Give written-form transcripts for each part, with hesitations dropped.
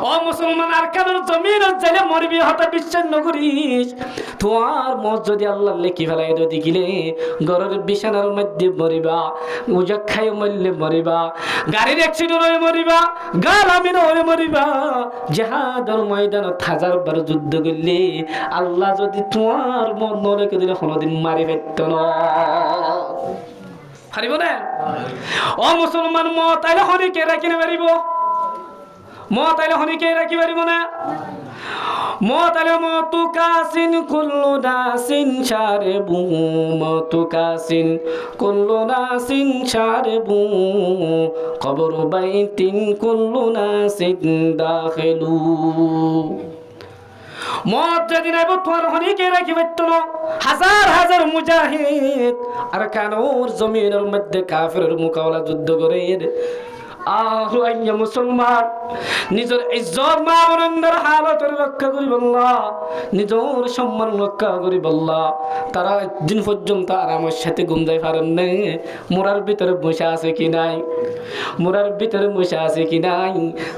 ও মুসলমান আর কারোর জমিন জেলে মরবি হঠাৎ বিশ্বাস নকরিস তোমার মত যদি আল্লাহ লেখি ফেলাই যদি গিলে ঘরের বিছানার মধ্যে মরিবা উজা খাই মরলে মরিবা গাড়ির অ্যাক্সিডেন্ট হয়ে মরিবা গালামিন হয়ে মরিবা জিহাদের ময়দানে হাজারবার যুদ্ধ করলে আল্লাহ যদি তোমার মন নরেকে দিলে কোনোদিন মারি ফেলতো না পারিব না ও মুসলমান মত আইলে হনিকে রাখি না পারিব মত আইলে হনিকে রাখি পারিব না মত আইলে মতু কাসিন কুল্লু নাসিন শারিবু মতু কাসিন কুল্লু নাসিন শারিবু কবর বাইতিন কুল্লু নাসিন দাখিলু মত যেদিন আইব তোর হনিকে রাখি পারত না হাজার হাজার মুজাহিদ আর কানোর জমিনের মধ্যে কাফেরের মোকাবেলা যুদ্ধ করে আল্লাহ মুসলমান নিজের ইজ্জত মা বোনদের হালত রক্ষা করি বল্লা নিজের সম্মান রক্ষা করি বল্লা তারা দিন পর্যন্ত আরামের সাথে ঘুম যায় পারেন না মোরার ভিতরে বসে আছে কি নাই মোরার ভিতরে বসে আছে কি নাই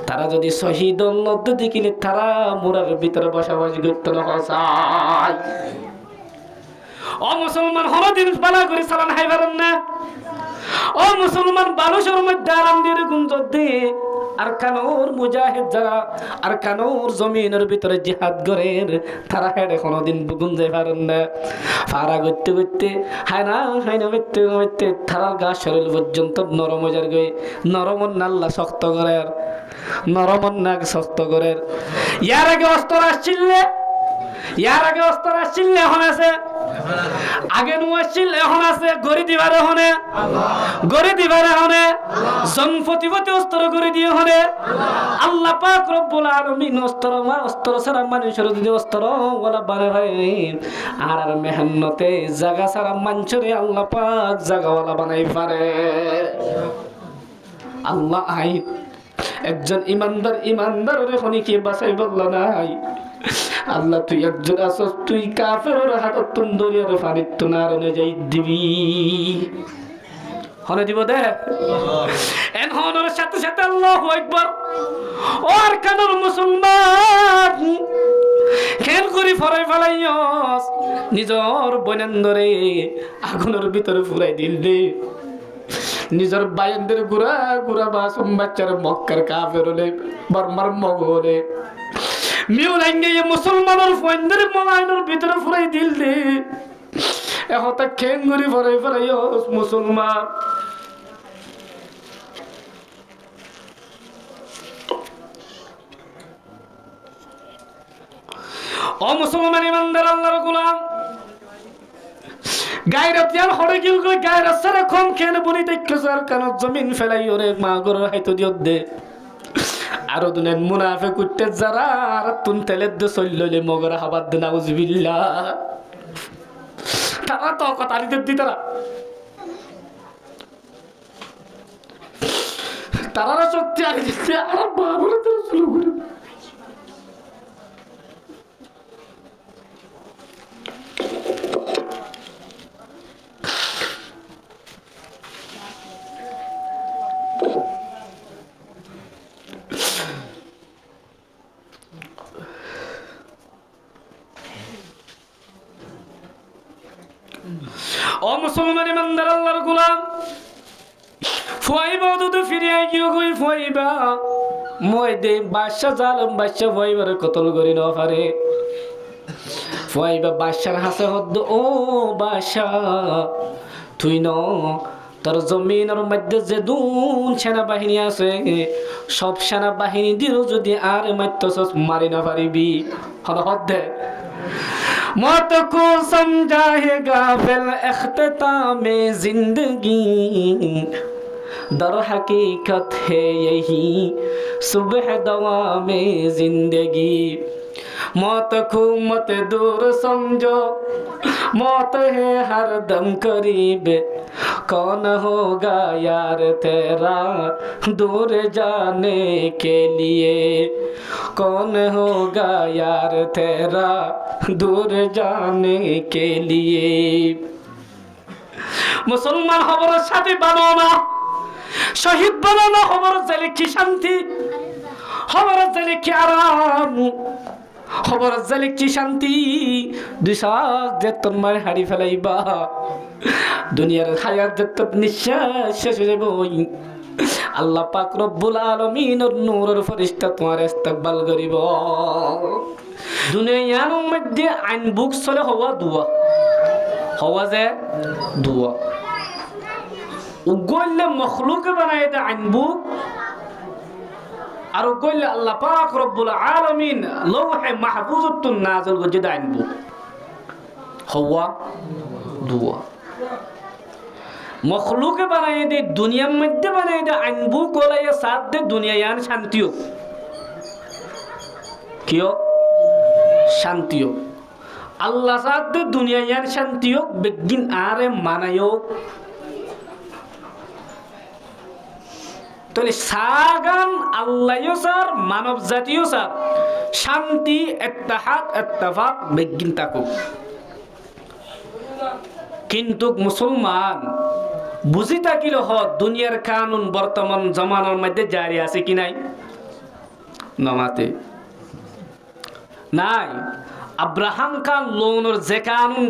তারা যদি শহীদ নদ্য দেখিলে তারা মোরার ভিতরে বসবাসী করতে না হসাই ও মুসলমান হরদিন বালা করে সালান হাই পারেন না ও মুসলমান বালুসের মধ্যে আরাম দিয়ে গুঞ্জর দিয়ে আর কানোর মুজাহিদ যারা আর কানোর জমিনের ভিতরে জিহাদ করেন তারা হেডে কোনোদিন গুঞ্জে পারেন না ফারা করতে করতে হায় না করতে করতে তারার গা শরীর পর্যন্ত নরম হয়ে যায় নরম নাল্লা শক্ত করে নরম নাক শক্ত করে ইয়ার আগে অস্ত্র আসছিল এখন আছে আগে নুয়াছিল এখন আছে গড়ি দিবারে হনে জনপতিপতি অস্ত্র করে দিয়ে হনে আল্লাহ পাক রব্বুল আলামিন অস্ত্র ছাড়া মানুষের যদি অস্ত্র ওলা বানাই আর মেহনতে জায়গা ছাড়া মানুষরে আল্লাহ পাক জায়গাওয়ালা বানাই পারে আল্লাহ আই একজন ইমানদারের খনিকে বাঁচাই বলল নাই আল্লাহ তুই একজন আসস তুই কাফেরের হাতত তুন দরিয়ার পানির তুনার যাই দিবি হনে দিব দে এনহনের সাথে সাথে আল্লাহু আকবার ওর কানুর মুসলমান খেল করি ফরাই ফেলাইয়স নিজর বনেন্দরে আগুনের ভিতরে ফুরাই দিল দে নিজের বায়েন্দের গুড়া গুড়া বাসম বাচ্চার মক্কার কাফের হলে বর্মার মগ হলে মিউ লাইঙ্গে মুসলমানের ফয়েন্দের মগাইনের ভিতরে ফুরাই দিল দে এহতা খেন করি ফরাই ফেলাইয়স মুসলমান ও মুসলমান ইমানদার আল্লাহর গোলাম গায়রত ইয়ার হড়ে গিল কই গায়রত সারা কম কেন বলি দেখছার কান জমিন ফেলাই ওরে মা গর হাইতো দিও দে আর দুনের মুনাফিক উঠতে যারা আর তুন তেলের দে চললে মগর হাবাদ দে নাউজুবিল্লাহ তারা তো কথা দিতে তারা শক্তি আর দিতে আর বাবুরে তো শুরু করে ও মুসলমান ইমানদার আল্লাহর গোলাম ফুয়াইবা তো ফিরে গিয়ে কই ফুয়াইবা মই দে বাদশা জালম বাদশা ফুয়াইবার কতল করি না পারে ফুয়াইবা বাদশার হাসে হদ্দ ও বাদশা তুই ন তোর জমিনের মধ্যে যে দুন সেনাবাহিনী আছে সব সেনাবাহিনী দিও যদি আর মারতেছস মারি না পারিবি হদ্দে मौत को समझाएगा फिल इख्तिताम जिंदगी दर हकीकत है यही सुबह दवा में जिंदगी मौत को मत दूर समझो मौत है हर दम करीब कौन होगा यार तेरा दूर जाने के लिए कौन होगा यार तेरा दूर जाने के लिए मुसलमान खबर साथी बानो ना शहीद बानो ना खबर जले की शांति খবর জালিক কি আরাম, খবর জালিক কি শান্তি। দুই শ্বাস যে তোর মায়ের হারি ফেলাইবা, দুনিয়ার হায়াত যে তোর নিঃশ্বাস শেষ হয়ে যাবে। আল্লাহ পাক রব্বুল আলামিনের নূরের ফেরেশতা তোমার ইস্তেকবাল করিব। দুনিয়ার মধ্যে আইন বুক চলে হওয়া দুয়া, হওয়া যে দুয়া উগলে মখলুকে বানাই দে আইন বুক, আর উগলে আল্লাহ পাক রব্বুল আলামিন লৌহে মাহফুজতুন নাযিল করে দে আইন বুক, হওয়া দুয়া। মখলুকে বানাই দে দুনিয়ার মধ্যে বানাই দে আইন বুক ওলাইয়া সাথ দে দুনিয়ায়ান শান্তিও কিয় শান্তিও। আল্লাহ সাথ দে দুনিয়ায়ান শান্তিও বেগিন আরে মানায়ও। তাহলে সাগান আল্লাহও স্যার মানব জাতীয় স্যার শান্তি ইত্তেহাদ ইত্তেফাক বেগিন থাকুক। কিন্তু মুসলমান বুঝি থাকিল হ দুনিয়ার কানুন বর্তমান জমানার মধ্যে জারি আছে কি নাই? নমাতে নাই। আব্রাহাম খান লোনের যে কানুন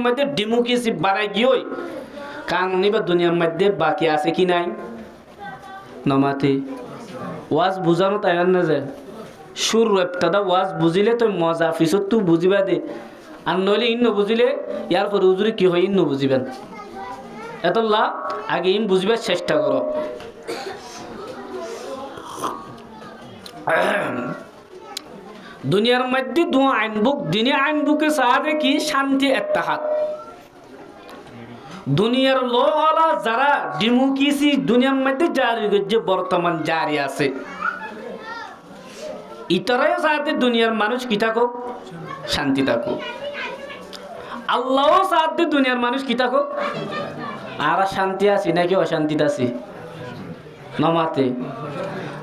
মধ্যে ডেমোক্রেসি বাড়াই গিয়ে কানুন এবার দুনিয়ার মধ্যে বাকি আছে কি নাই? নমাতে ওয়াজ বুঝানো তাই না যায় সুর রপ্তাদা ওয়াজ বুঝিলে তো মজা পিছত তো বুঝিবা দে, আর নইলে ইন বুঝিলে ইয়ার পরে উজুরি কি হয় ইন বুঝিবেন। এতলা আগে ইন বুঝিবার চেষ্টা করো। দুনিয়ার মধ্যে দু আইন বুক, দিনে আইন বুকে সাথে কি শান্তি ইত্তেহাদ। দুনিয়ার লোহলা যারা ডেমোক্রেসি দুনিয়ার মধ্যে জারি করছে বর্তমান জারি আছে, ইতরাই সাথে দুনিয়ার মানুষ কি থাকুক শান্তি থাকুক। আল্লাহ সাথে দুনিয়ার মানুষ কি থাকুক আর শান্তি আছি নাকি অশান্তিতে আছি? নমাতে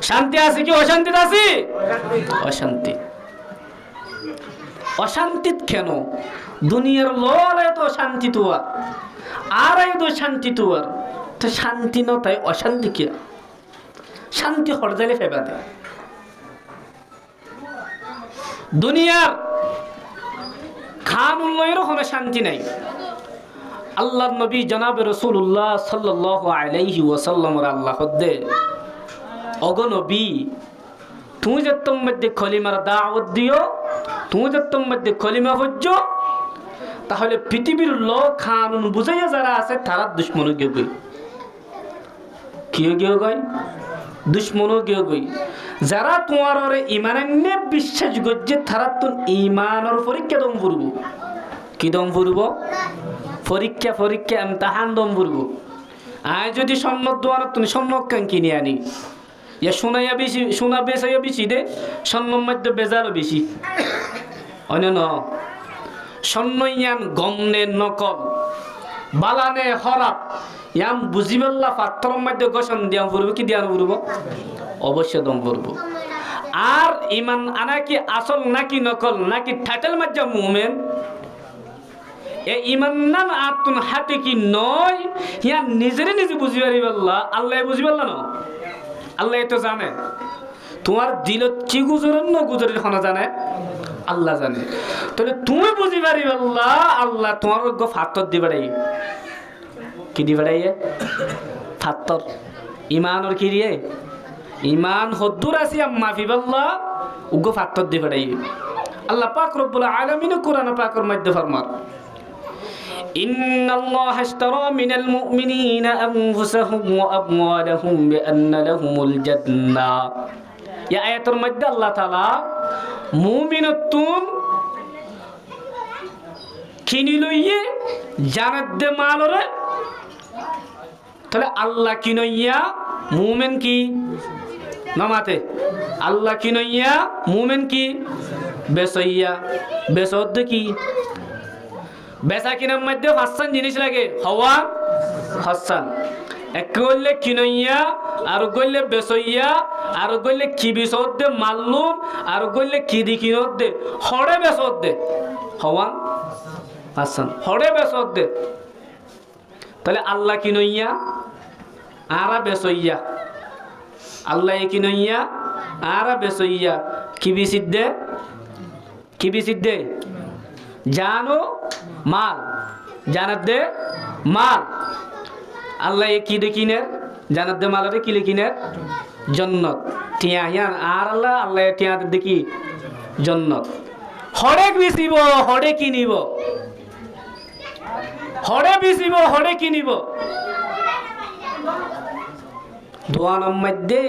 শান্তি আছে কি অশান্তিতে আছি? অশান্তি। অশান্তিত কেন? দুনিয়ার লোলে তো শান্তি তোয়ার আর এই তো শান্তি তোয়ার, তো শান্তি ন তাই অশান্তি কে? শান্তি হরজালে ফেবা দে। দুনিয়ার খান উন্নয়নের কোনো শান্তি নাই। আল্লাহর নবী জনাবে রাসূলুল্লাহ সাল্লাল্লাহু আলাইহি ওয়াসাল্লামের আল্লাহ দে ওগো নবী, তুমি যে তোর মধ্যে কলিমার দাওয়াত দিও, তুমি যে তোর মধ্যে কলিমা হজ্জ, তাহলে পৃথিবীর লোক কানুন বুঝাইয়া যারা আছে তারা দুশ্মন গিয়ে গই কিয় গিয়ে গই দুশ্মন গিয়ে গই। যারা তোমার ইমানান্য বিশ্বাস করছে তারা তো ইমানের পরীক্ষা দম ফুরব। কি দম ফুরব? পরীক্ষা পরীক্ষা এমতাহান দম ফুরব। আয় যদি স্বর্ণ দোয়ার তুমি স্বর্ণ কান কিনে আনি, ইয়া সোনাইয়া বেশি, সোনা বেচাইয়া বেশি দে, স্বর্ণর মধ্যে বেজারও বেশি। অন্য ন স্বর্ণ ইয়ান গমনে নকল বালানে হরাপ ইয়াম বুঝিবেল্লা পাত্তর মধ্যে গোসন দিয়াম ফুরব কি দিয়ান ফুরব? অবশ্য দম ফুরব। আর ইমান আনা কি আসল নাকি নকল নাকি ঠাটেল মধ্যে মুমেন? এ ইমান নাম আতুন হাতে কি নয় ইয়া নিজেরে নিজে বুঝি পারিবাল্লা, আল্লাহ বুঝি পারলা না? আল্লাহ তো জানে তোমার দিলত কি গুজরেন ন গুজরের হনা জানে আল্লাহ জানে। তাহলে তুমি বুঝি পারিবাল্লা আল্লাহ তোমার ফাত্তর দি বেড়াই কি দি বেড়াই ফাত্তর ইমানর কি রে ইমান হদ্দুর আসি মাফি বাল্লা উগ্র ফাত্তর দি বেড়াই। আল্লাহ পাক রব্বুল আলামিন কোরআন পাকের মধ্যে ফরমান ইন্নাল্লাহা ইশতারা মিনাল মুমিনিনা আনফুসাহুম ওয়া আমওয়ালাহুম বিআন্না লাহুমুল জান্নাহ। এই আয়াতের মধ্যে আল্লাহ তাআলা মুমিনাতুন কিনি লইয়ে জান্নাত দে মালরে। তাহলে আল্লাহ কিনইয়া মুমিন কি নামাতে? আল্লাহ কিনইয়া মুমিন কি বেসাইয়া? বেসদ কি বেচা কিনার মধ্যে হাসান জিনিস লাগে, হওয়া হাসান। এক করলে কিনইয়া আর করলে বেসইয়া আর করলে কি বিসদ দে মাল্লুম আর করলে কি দি কিনত দে হরে বেসদ দে হওয়া হাসান হরে বেসদ দে। তাহলে আল্লাহ কিনইয়া আর বেসইয়া, আল্লাহ কিনইয়া আরা বেসইয়া কি বিসিদ্ধে কি বিসিদ্ধে জানো মাল জানাত দে মাল আল্লাহ কি দেখিনে জানাত দে মালারে কি লিখিনে জন্নত টিয়া হিয়ান আর আল্লাহ আল্লাহ টিয়া দেখি জন্নত হড়ে বিসিব হড়ে কিনিব হড়ে বিসিব হড়ে কিনিব দোয়ানোর মধ্যে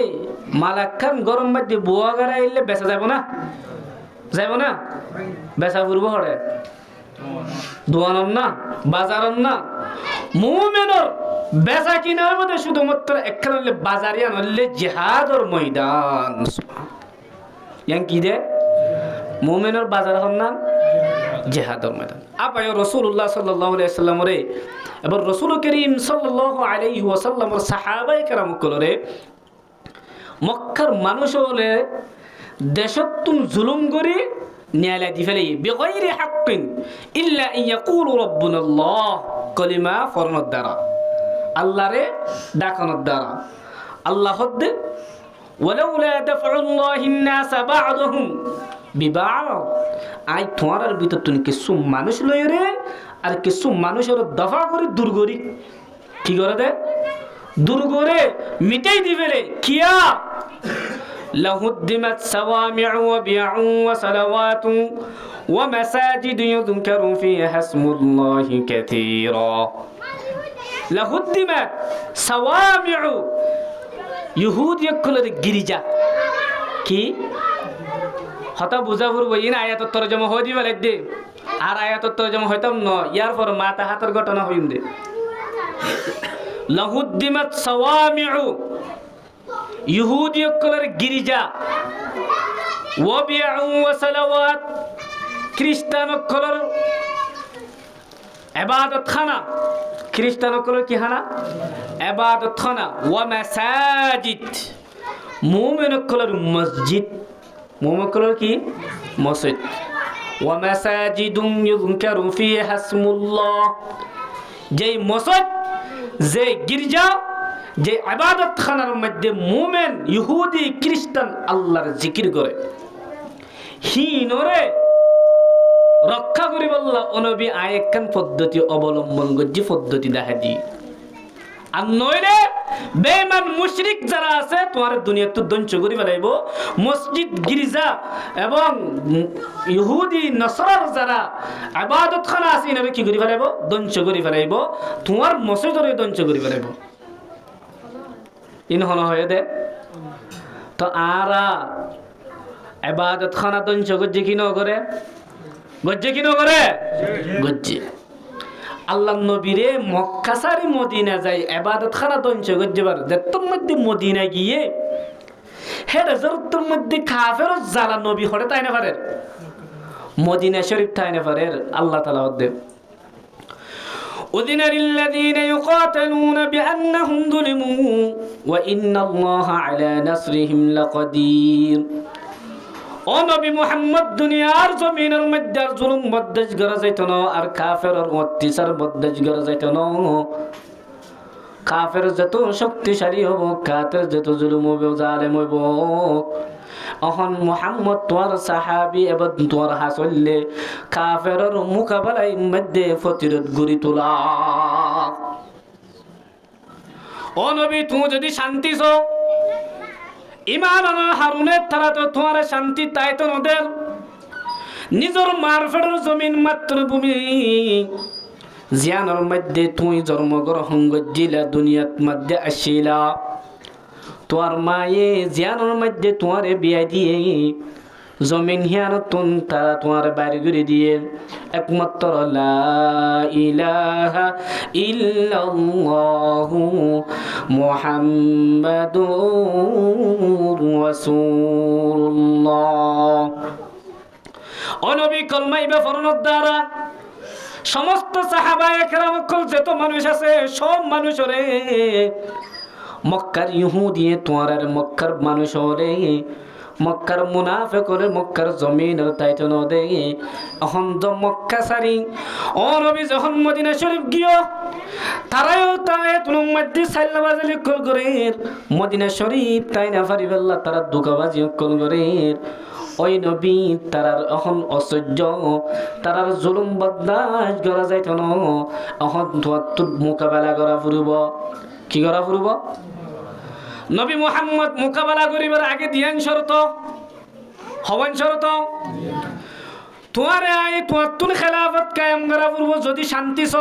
মালাক্কান গরম মধ্যে বুয়া গাড়া এলে বেচা যাব না বেচা ফুরব হড়ে দোয়ানোর না বাজারের না মুমিনের বেচা কিনার মধ্যে শুধুমাত্র একখান হলে বাজারিয়ান হলে জিহাদর ময়দান ইয়াং কি দে মুমিনের বাজার হন না জিহাদর ময়দান আপায় রাসূলুল্লাহ সাল্লাল্লাহু আলাইহি ওয়াসাল্লাম রে এবার রাসূল করিম সাল্লাল্লাহু আলাইহি ওয়াসাল্লামের সাহাবায়ে কেরাম কলরে মক্কার মানুষ হলে দেশতুন জুলুম করি নিয়ালা দি ফেলে বিগাইরি হাক্কিন ইল্লা ইয়াকুলু রাব্বুনা আল্লাহ কলিমা ফরনত দ্বারা আল্লাহরে ডাকানোর দ্বারা আল্লাহ হদ্দে ওয়ালাউলা দাফউল্লাহিন নাস বা'দহুম বিবা'দ আই তোমার ভিতর তুমি কিছু মানুষ লয় রে আর কিছু মানুষের দফা করে দূর করি কি করে দে দূর করে মিটাই দিবেলে কিয়া لهدمت صوامع وبيع وصلوات ومساجد يذكر فيها اسم الله كثيرا لهدمت صوامع يهود يقول الجريجة কি হতা বুঝা ফুরব ইন আয়াতের তরজমা হই দিবা লাগদে আর আয়াতের তরজমা হইতাম ন ইয়ার পর মাথা হাতের ঘটনা হইম দে লাহুদ্দিমাত সাওয়ামিউ ইহুদি কলর গিরিজা ওয়া বিউ ওয়া সালাওয়াত খ্রিস্টান কলর ইবাদত খানা খ্রিস্টান কলর কি খানা ইবাদত খানা ওয়া মাসাজিদ মুমিন কলর মসজিদ মুমিন কলর কি মসজিদ ওয়া মাসাজিদুম ইউযকারু ফিহা ইসমুল্লাহ যেই মসজিদ যে গির্জা যে ইবাদত খানার মধ্যে মুমিন ইহুদি খ্রিস্টান আল্লাহর জিকির করে হিনরে রক্ষা করি বললা অনবী আয়েকান পদ্ধতি অবলম্বন গজ্জি পদ্ধতি দেখা দি আর নইলে বেঈমান মুশরিক যারা আছে তোমার দুনিয়াতে ধ্বংস করি ফেলাইব মসজিদ গির্জা এবং ইহুদি নসরার যারা ইবাদত খানা আছে ইনারে কি করি ফেলাইব ধ্বংস করি ফেলাইব তোমার মসজিদরে ধ্বংস করি ফেলাইব ইন হন হয়ে দে তো আরা ইবাদত খানা ধ্বংস গজ্জি কি নগরে গজ্জি কি নগরে গজ্জি আল্লাহ নবীরে মক্কা সারি মদিনা যাই ইবাদত খানা ধ্বংস গজ্জিবার যেতর মধ্যে মদিনা গিয়ে হেড জরতুর মধ্যে কাফের জালা নবী হড়ে তাই না পারে মদিনা শরীফ তাই না পারে আল্লাহ তাআলা হদে أذن للذين يقاتلون بأنهم ظلموا وإن الله على نصرهم لقدير ও নবী মুহাম্মদ দুনিয়ার জমিনের মধ্যে আর জুলুম বদ্দেশ করা যাইত না আর কাফের আর অত্যাচার বদ্দেশ করা যাইত না কাফের যত শক্তিশালী হব কাফের যত জুলুম হবে জালেম হইব অহন মুহাম্মদ তোর সাহাবী এবং তোর হাসলে কাফেরের মোকাবেলায় মধ্যে প্রতিরোধ গড়ি তোলা ও নবী তুমি যদি শান্তি চাও ইমান হারুনের তারা তো তোমার শান্তি তাই তো নদের নিজের মারফেটের জমিন মাতৃভূমি জিয়ানোর মধ্যে তুই জন্মগ্রহণ গজিলা দুনিয়ার মধ্যে আসিলা তোর মায়ে জিয়ানোর মধ্যে তোমারে বিয়া দিয়ে জমিন হিয়ানতুন তারা তোমার বাড়ি ঘুরে দিয়ে একমাত্র লা ইলাহা ইল্লাল্লাহু মুহাম্মাদুর রাসূলুল্লাহ ও নবী কলমাইবা ফরনের দ্বারা সমস্ত সাহাবায়ে কেরাম যত মানুষ আছে সব মানুষরে মক্কার ইহুদি তোমার আর মক্কার মানুষরে মক্কার মুনাফিকরে মক্কার জমিনের তাইতো নদে এখন তো মক্কা সারি ও নবী যখন মদিনা শরীফ গিয়ে তারাও তাই তুন মধ্যে সাইলা বাজালি কল করে মদিনা শরীফ তাই না পারিবেল্লা তারা দুকাবাজি কল করে ওই নবী তারার এখন অসহ্য তারার জুলুম বদদাস করা যাইত না এখন তোর মোকাবেলা করা ফুরব কি করা ফুরব নবী মুহাম্মদ মোকাবেলা করিবার আগে দিয়ান শর্ত হওয়ান শর্ত তোমারে আই তোমার তুন খেলাফত কায়েম করা ফুরব যদি শান্তি ছ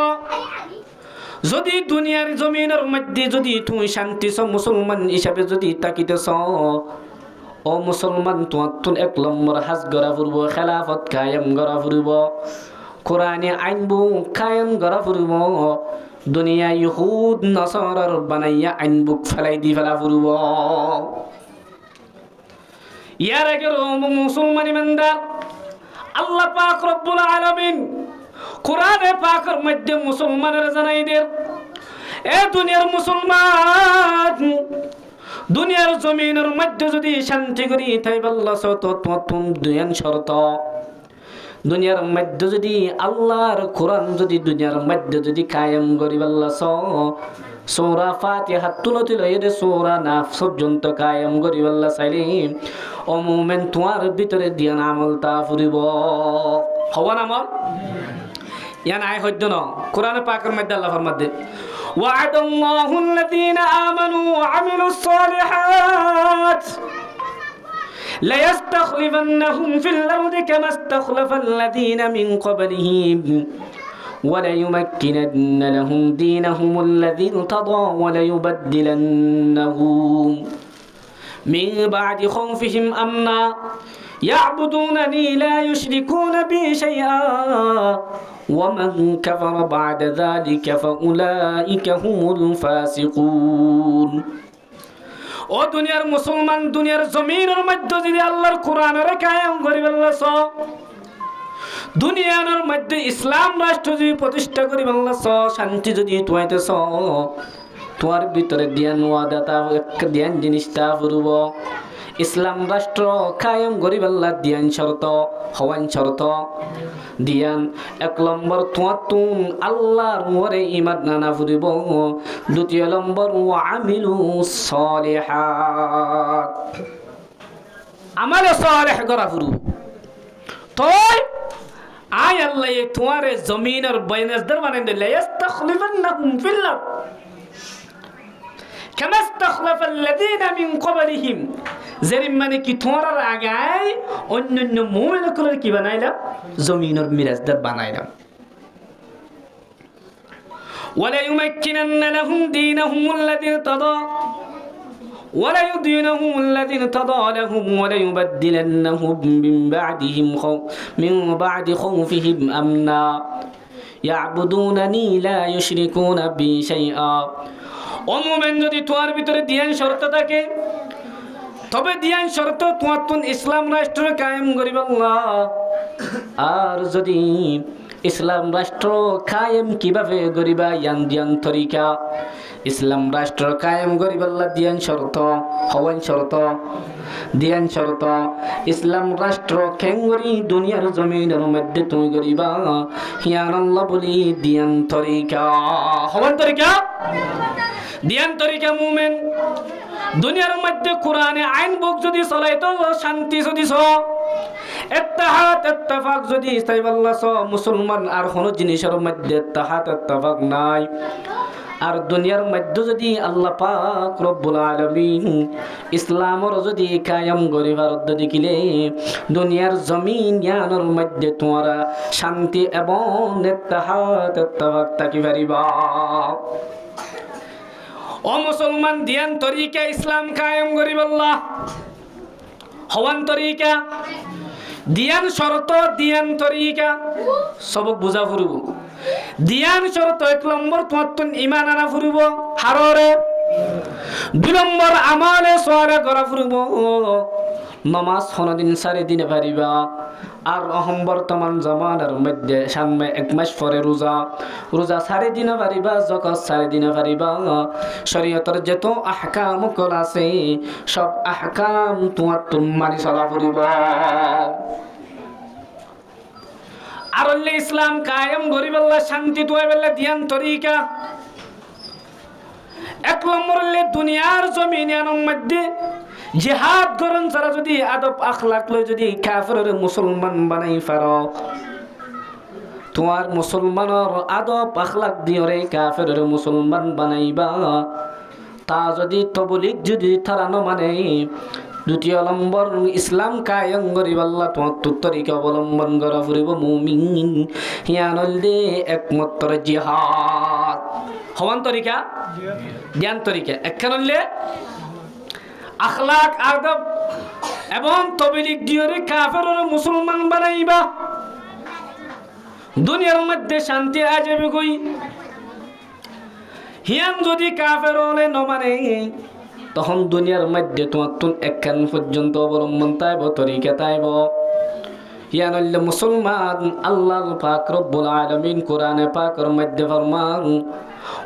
যদি দুনিয়ার জমিনের মধ্যে যদি তুমি শান্তি ছ মুসলমান হিসাবে যদি তাকিতেছ ও মুসলমান তোমার তুন এক নম্বর হাজ করা ফুরব খেলাফত কায়েম করা ফুরব কোরআনে আইনবু কায়েম করা ফুরব দুনিয়া ইহুদ নাসারার বানাইয়া আইনবুক ফেলাই দি ফেলা ফুরব ইয়ার আগে মুসলমান ইমানদার আল্লাহ পাক রব্বুল আলামিন কোরআনে পাকের মধ্যে মুসলমানের জানাই দের এ দুনিয়ার মুসলমান দুনিয়ার জমিনের মধ্যে যদি শান্তি করি তাই আল্লাহ সত দুনিয়ার শর্ত দুনিয়ার মধ্যে যদি আল্লাহর কোরআন যদি দুনিয়ার মধ্যে যদি কায়েম করি আল্লাহ সূরা ফাতিহা তুলতে লইরে সূরা নাস পর্যন্ত কায়েম করি আল্লাহ সাইলিম ও মুমিন তোমার ভিতরে দিয়ান আমল তা ফুরিব হওয়ান আমল ইয়ান আয় হইদ না কোরআনে পাকের মধ্যে আল্লাহ ফরমাতে وعد الله الذين آمنوا وعملوا الصالحات ليستخلفنهم في الأرض كما استخلف الذين من قبلهم وليمكنن لهم دينهم الذي ارتضى وليبدلنهم من بعد خوفهم أمنا يعبدونني لا يشركون بي شيئا ومن كفر بعد ذلك فأولئك هم الفاسقون ও দুনিয়ার মুসলমান দুনিয়ার জমিনের মধ্যে যদি আল্লাহর কোরআনের কায়েম করিবে আল্লাহ দুনিয়ার মধ্যে ইসলাম রাষ্ট্র যদি প্রতিষ্ঠা করিবে আল্লাহ শান্তি যদি তুইতেছ তোমার ভিতরে জ্ঞান ওয়াদাতা জ্ঞান জিনিসটা ফুরব ইসলাম রাষ্ট্র কায়েম করিবে আল্লাহ জ্ঞান শর্ত হওয়ান শর্ত দিয়ান এক নম্বর তুয়াতুন আল্লাহর ওরে ঈমান আনা ফুরিব দ্বিতীয় নম্বর ওয়া আমিলু সলিহাত আমাল সালেহ করা ফুরু তোই আয় আল্লাহ তোমারে জমিনের বাইনাসদার বানাই দিলে ইস্তাখলিফান্নাকুম ফিল আরদ কামা ইস্তাখলাফাল্লাযীনা মিন ক্বাবলিহিম যেরিম মানে কি তোমার আগায় অন্যান্য মুমিনগুলোর কি বানাইলাম জমিনের মিরাজদার বানাইলাম ওয়ালা ইউমাক্কিনান্না লাহুম দীনাহুম আল্লাযী তাদা ওয়ালা ইউদিনুহুম আল্লাযী তাদা লাহুম ওয়ালা ইউবাদদিলান্নাহুম মিন বা'দি খাউফিহিম আমনা ইয়াবুদুনানি লা ইউশরিকুনা বি শাইআ ও মুমিন যদি তোমার ভিতরে ধ্যান শর্ত থাকে তবে দিয়ান শর্ত তোমার ইসলাম রাষ্ট্র কায়েম করিব আল্লাহ আর যদি ইসলাম রাষ্ট্র কায়েম কিভাবে করিবা ইয়ান দিয়ান তরিকা ইসলাম রাষ্ট্র কায়েম করিব আল্লাহ দিয়ান শর্ত হওয়ান শর্ত দিয়ান শর্ত ইসলাম রাষ্ট্র কেঙ্গরি দুনিয়ার জমিনের মধ্যে তুমি করিবা হিয়ান আল্লাহ বলি দিয়ান তরিকা হওয়ান তরিকা দিয়ান তরিকা মুমিন দুনিয়ার মধ্যে কোরআনে আইন বুক যদি চলাইতো শান্তি যদি ইত্তেহাদ ইত্তেফাক যদি ইস্তাইবাল্লাহ মুসলমান আর কোন জিনিসের মধ্যে ইত্তেহাদ ইত্তেফাক নাই আর দুনিয়ার মধ্যে যদি আল্লাহ পাক রব্বুল আলামিন ইসলামর যদি কায়েম করিবার দেখিলে দুনিয়ার জমিন জ্ঞানের মধ্যে তোমরা শান্তি এবং ইত্তেহাদ ইত্তেফাক থাকি পারিবা ও মুসলমান দিয়ান তরিকা ইসলাম কায়েম করিব আল্লাহ হওয়ান তরিকা দিয়ান শর্ত দিয়ান তরিকা সবক বুঝা ফুরব দিয়ান শর্ত এক নম্বর তোমার ঈমান আনা ফুরব হাররে দুই নম্বর আমালে সালেহ করা ফুরব নমাজ কোনদিন 4 দিনে পারিবা আর বর্তমান জামানার মধ্যে সামনে 1 মাস পরে রোজা 4 দিনে পারিবা যাকাত 4 দিনে পারিবা শরীয়তের যত আহকাম কল আছে সব আহকাম তোমার মানি চলা পড়িবা আর ইসলাম কায়েম গরিবাল্লাহ শান্তি তোয়াবেল্লাহ ধ্যান তরিকা 1 নম্বর দুনিয়ার জমিনের মধ্যে জিহাদ করন যারা যদি আদব আখলাক লয় যদি কাফেরের মুসলমান বানাই পারো তোমার মুসলমানের আদব আখলাক দিয়রে কাফেরের মুসলমান বানাইবা তা যদি তবলিগ যদি তারানো মানে 2 নম্বর ইসলাম কায়েম করিবাল্লাহ তোমার তরিকা অবলম্বন করা ফুরিব মুমিন হিয়ানলদে একমাত্র জিহাদ হওয়ান তরিকা জ্ঞান তরিকা একখানলে আখলাক আদব এবং তবলিগ দিয়রে কাফেরের মুসলমান বানাইবা দুনিয়ার মধ্যে শান্তি আজবে কই হিয়ান যদি কাফের হলে ন মানে তখন দুনিয়ার মধ্যে তোমার তুন একখান পর্যন্ত অবলম্বন তাইব তরিকা তাইব হিয়ান হইলে মুসলমান আল্লাহ পাক রব্বুল আলামিন কোরআনে পাকের মধ্যে ফরমান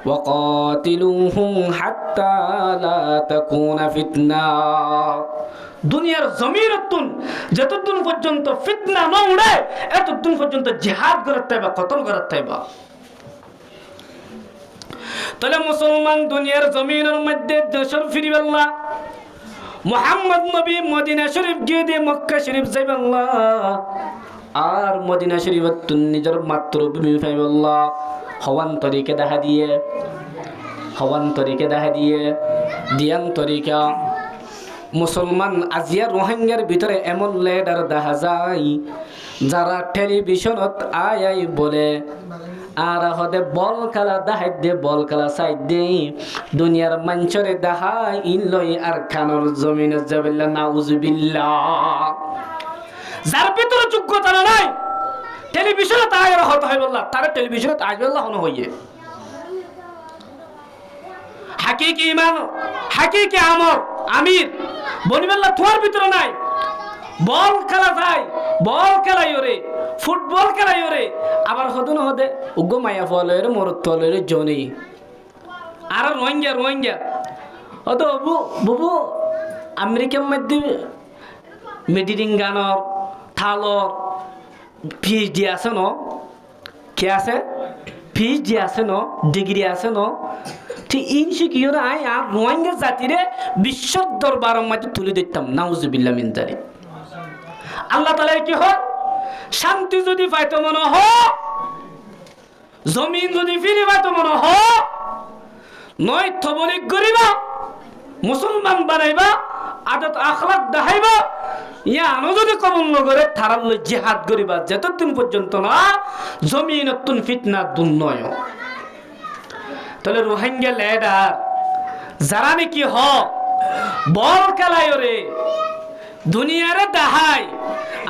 ওয়াকাতিলুহুম হাত্তা লা তাকুনা ফিতনা দুনিয়ার জমিনতুন যতদিন পর্যন্ত ফিতনা না উড়ে এতদিন পর্যন্ত জিহাদ করতে হবে কতল করতে হবে তাহলে মুসলমান দুনিয়ার জমিনের মধ্যে দেশের ফিরিবাল্লাহ মুহাম্মদ নবী মদিনা শরীফ গিয়ে দিয়ে মক্কা শরীফ যাইবাল্লাহ আর মদিনা শরীফত নিজের মাতৃভূমি পাইবাল্লাহ হওয়ান তরিকা দেখা দিয়ে দিয়ান তরিকা মুসলমান আজিয়া রোহিঙ্গার ভিতরে এমন লেডার দেখা যায় যারা টেলিভিশনত আই বলে আর হদে বল খেলা দেখাই দে বল খেলা চাই দে দুনিয়ার মানুষরে দেখাই ইনলই আর খানোর জমিনে যাবিল্লা নাউজুবিল্লাহ যার ভিতরে যোগ্যতা নাই টেলিভিশনত আয়ের হতে হয় বললা তারা টেলিভিশনত আইবেল্লাহ হনো হইয়ে হাকিকি ইমান হাকিকি আমির বনিবেল্লাহ তোমার ভিতরে নাই বল খেলা যায় বল খেলাই ওরে ফুটবল খেলাই ওরে আবার হদু না হদে উগ্র মায়া ফলের মরত ফলের জনি আর রোহিঙ্গা হতো বুবু আমেরিকার মধ্যে মেডিরিং গানর থালর পিএইচডি আছে ন কে আছে পিএইচডি আছে ন ডিগ্রি আছে ন ঠিক ইনসিকিউর আই আর রোহিঙ্গা জাতিরে বিশ্ব দরবারের মধ্যে তুলে দিতাম নাউজুবিল্লাহ মিন যালিক আল্লাহ তাআলা কি হয় শান্তি যদি পাইতো মনে হ জমিন যদি ফিরে পাইতো মনে হ নয় তবলিগ করিবা মুসলমান বানাইবা আদত আখলাক দেখাইবা ইয়ানো যদি কবুল নগরে তারাল জিহাদ করিবা যতদিন পর্যন্ত না জমিনতুন ফিতনা দুন্নয় তাহলে রোহিঙ্গা লেডার যারা নাকি হ বল খেলায় রে দুনিয়ারে দেখায়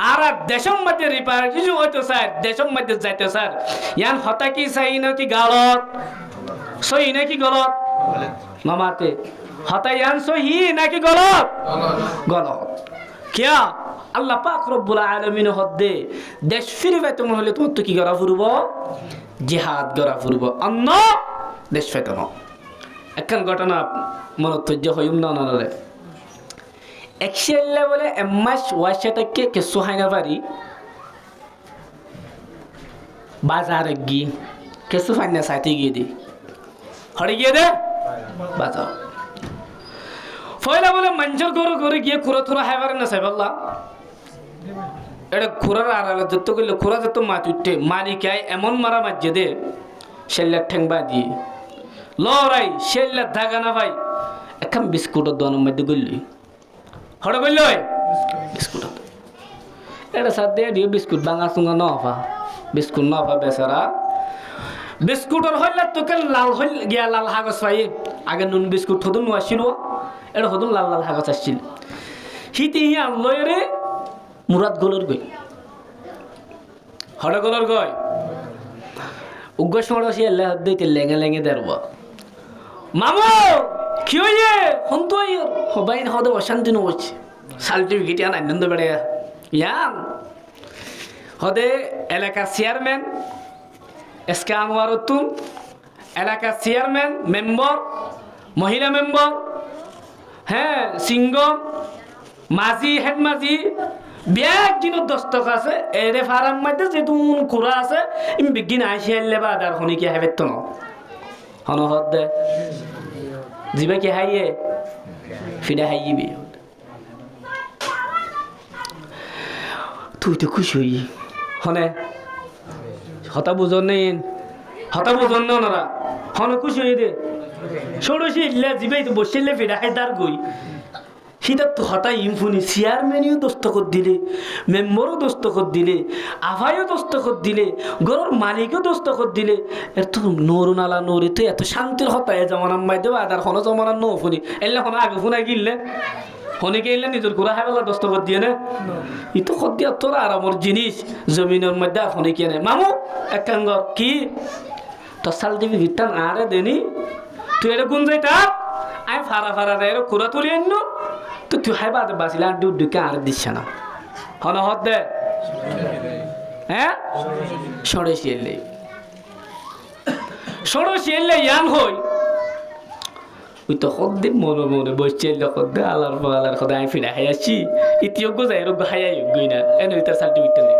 আর দেশের মধ্যে রিপার্টিশন হইতো স্যার দেশের মধ্যে যাইতে স্যার ইয়ান হতা কি চাই নাকি গালত সহি নাকি গলত মামাতে হতা ইয়ান সহি নাকি গলত কিয়া আল্লাহ পাক রব্বুল আলামিন হদ্দে দেশ ফিরিবে তোমার হলে তোমার তো কি করা ফুরব জিহাদ করা ফুরব অন্য দেশ ফেতো না একখান ঘটনা মনত যে হইম না নরে একশিয়াল্লা বলে এম্মাস ওয়াশাটাকে কিছু হয় না পারি বাজারে গিয়ে কিছু ফাইন না সাইতে গিয়ে দি হরে গিয়ে দে বাজার ফয়লা বলে মঞ্জর গরু গিয়ে খুঁড়ো থুড়ো হাইবার না সাইবাল্লাহ এটা খুঁড়ার আড়ালে যত করলে খুঁড়া যত মাছ উঠতে মালিকায় এমন মারা মাঝে দে সেল্লার ঠেংবা দিয়ে লড়াই সেল্লার ধাগা না ভাই এখন বিস্কুটের দোকানের মধ্যে গড়লি হড়ে বলল বিস্কুট এটা সাথ দিয়ে দিও বিস্কুট ভাঙা চুঙা নফা বিস্কুট নফা বেচারা বিস্কুটের হইলে তোকে লাল হইল গিয়া লাল কাগজ পাই আগে নুন বিস্কুট হদুন আসছিল এটা হদুন লাল কাগজ আসছিল হিতি হি আনলয় রে মুরাদ গলর গই হড়ে গলর গই উগ্র সময় সে আল্লাহ দিতে লেঙে লেঙে দেরব মামু কি হইয়ে হন্তই হবাইন হদে অশান্তি নছে সার্টিফিকেট ইয়ান আনন্দ বেড়ে ইয়ান হদে এলাকার চেয়ারম্যান এসকে আনোয়ার উত্তুম, এলাকার চেয়ারম্যান মেম্বার, মহিলা মেম্বার, হ্যাঁ সিঙ্গম মাঝি, হেড মাঝি, ব্যাগ জিনিস দস্তক আছে এরে ফারাম মধ্যে যেহেতু খোরা আছে ইম বিজ্ঞান আইসি আইলে বা আদার হনি কি হাইবে তো হন হদ দে জিবে কি হাইয়ে ফিডা হাইবি তুই তো খুশি হই হনে হতা বুঝন নেই, হতা বুঝন না ওনারা হন খুশি হই দে ষোড়শি ইল্লা জিবে তো বসিলে ফিডা হাইদার গই সেটা তো হঠাৎ ইমফুনি চেয়ারম্যানও দস্তখত দিলে, মেম্বারও দস্তখত দিলে, আভাইও দস্তখত দিলে, ঘরের মালিকও দস্তখত দিলে, এর তো নরু নালা নরে তো এত শান্তির হতা এ জমান আম্মাই দেবো আদার হনো জমানার ন ফুনি এলে হনো আগে ফুনাই গিললে হনিকে এলে নিজের ঘোরা হাইবেলা দস্তখত দিয়ে নে ই তো খত দিয়া তোর আর আমার জিনিস জমিনের মধ্যে আর হনি কেনে মামু এক কাঙ্গ কি তোর সাল দিবি ভিত্তান আরে দেনি তুই এটা গুন যাইতা আমি ফারা ফারা দেয় খোরা তুলি আনল তো তুই হাই বাদে বাঁচিলে আর ডুকে আর দিচ্ছে না হন হদ দে হ্যাঁ সড়েছি এলে সড়েছি এলে ইয়ান হই ওই তো সদ্দিন মনে মনে বসছে এলে সদ্দে আলার আলার সদায় আমি ফিরে হাই আসছি ইতিয়োগ্য যাই রোগ হাইয়াই গই না এনে তার সার্টিফিকেট নেই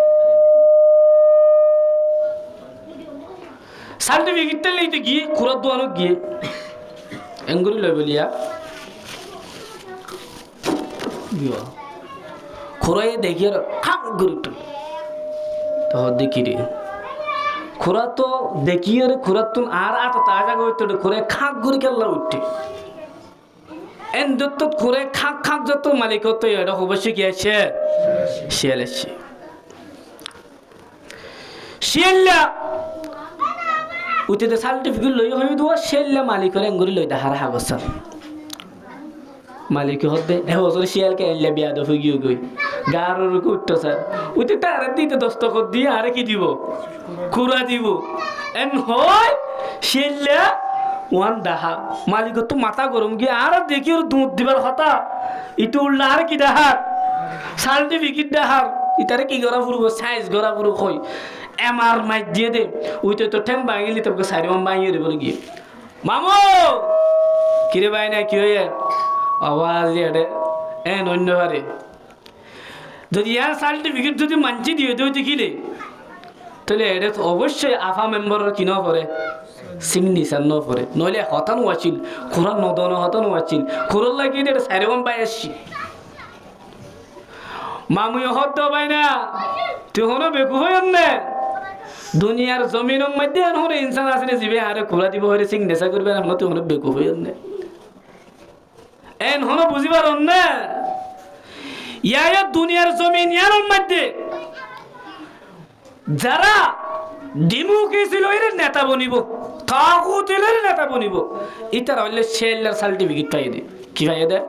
সার্টিফিকেটটা লইতে গিয়ে খোরার দোয়ানো গিয়ে এঙ্গুরি লই বলিয়া খোরাই দেখি আর খাক করে উঠল তো দেখি রে খোরা তো দেখি রে খোরা তো আর আত তাজা করতে খোরাই খাক করে কেল্লা উঠে এন যত খোরাই খাক খাক যত মালিক তো এটা অবশ্যই কি আছে শিয়াল আছে শিয়াল্লা উঠে সার্টিফিকেট লই হই দেওয়া শিয়াল্লা মালিক হলে এঙ্গুরি লই দেখার হাগস মালিক হতে এবছর শিয়ালকে এলে বিয়া দফে গিয়ে গই গারোর উঠতো স্যার উঠে তার দিতে দস্তখত দিয়ে আরে কি দিব খুরা দিব এন হয় শিয়াল্লা ওয়ান দাহা মালিক তো মাথা গরম গিয়ে আর দেখি ওর দুধ দিবার কথা ইটু উল্লা আর কি দাহার সার্টিফিকেট দাহার ইটারে কি গড়া ফুরব সাইজ গড়া ফুরব কই এমআর মাইক দিয়ে দে উইতে তো ঠেম ভাঙিলি তোকে সাইড ভাঙিয়ে দেবো গিয়ে মামু কিরে ভাই না কি হয়ে আওয়াজ এডে এন অন্যবারে যদি ইয়ার সার্টিফিকেট যদি মানছি দিয়ে দেও দেখিলে তাহলে এটা অবশ্যই আফা মেম্বারের কিনা পরে সিগনেচার ন পরে নইলে হতানো আছিল খোরার নদন হতানো আছিল খোরার লাগিয়ে এটা সাইডন পাই আসছি মামুই হত পাই না তুই হনো বেকু হই না দুনিয়ার জমিনের মধ্যে হনো ইনসান আছে জিবে আরে খোলা দিব হরে সিগনেচার করবে না তুই হনো বেকু হই না এন হনো বুঝিবার না ইয়া দুনিয়ার জমিন ইয়ার মধ্যে যারা ডেমোক্রেসি লইরে নেতা বনিব তাগুতের নেতা বনিব ইতার হইলে শেল্লার সার্টিফিকেট পাই দে কি পাই দে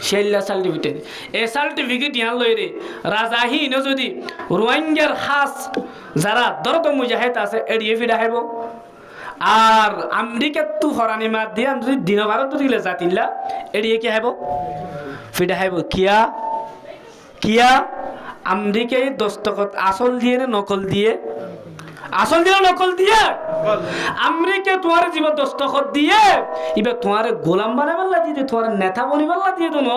শেল্লার সার্টিফিকেট এই সার্টিফিকেট ইয়ান লইরে রাজাহীন যদি রোহিঙ্গার হাস যারা দরদ মুজাহিদ আছে এড়িয়ে ফিরে আইব আর আমেরিকা তো হরানি মার দিয়ে যদি দিন ভারত দিলে জাতিল্লা এড়িয়ে কি আইব ফিরে আইব কিয়া কিয়া আমেরিকায় দস্তখত আসল দিয়ে না নকল দিয়ে আসল দিয়ে নকল দিয়ে আমেরিকা তোমার জীব দস্তখত দিয়ে এবার তোমার গোলাম বানাবার দিয়ে তোমার নেতা বনিবার দিয়ে তো ন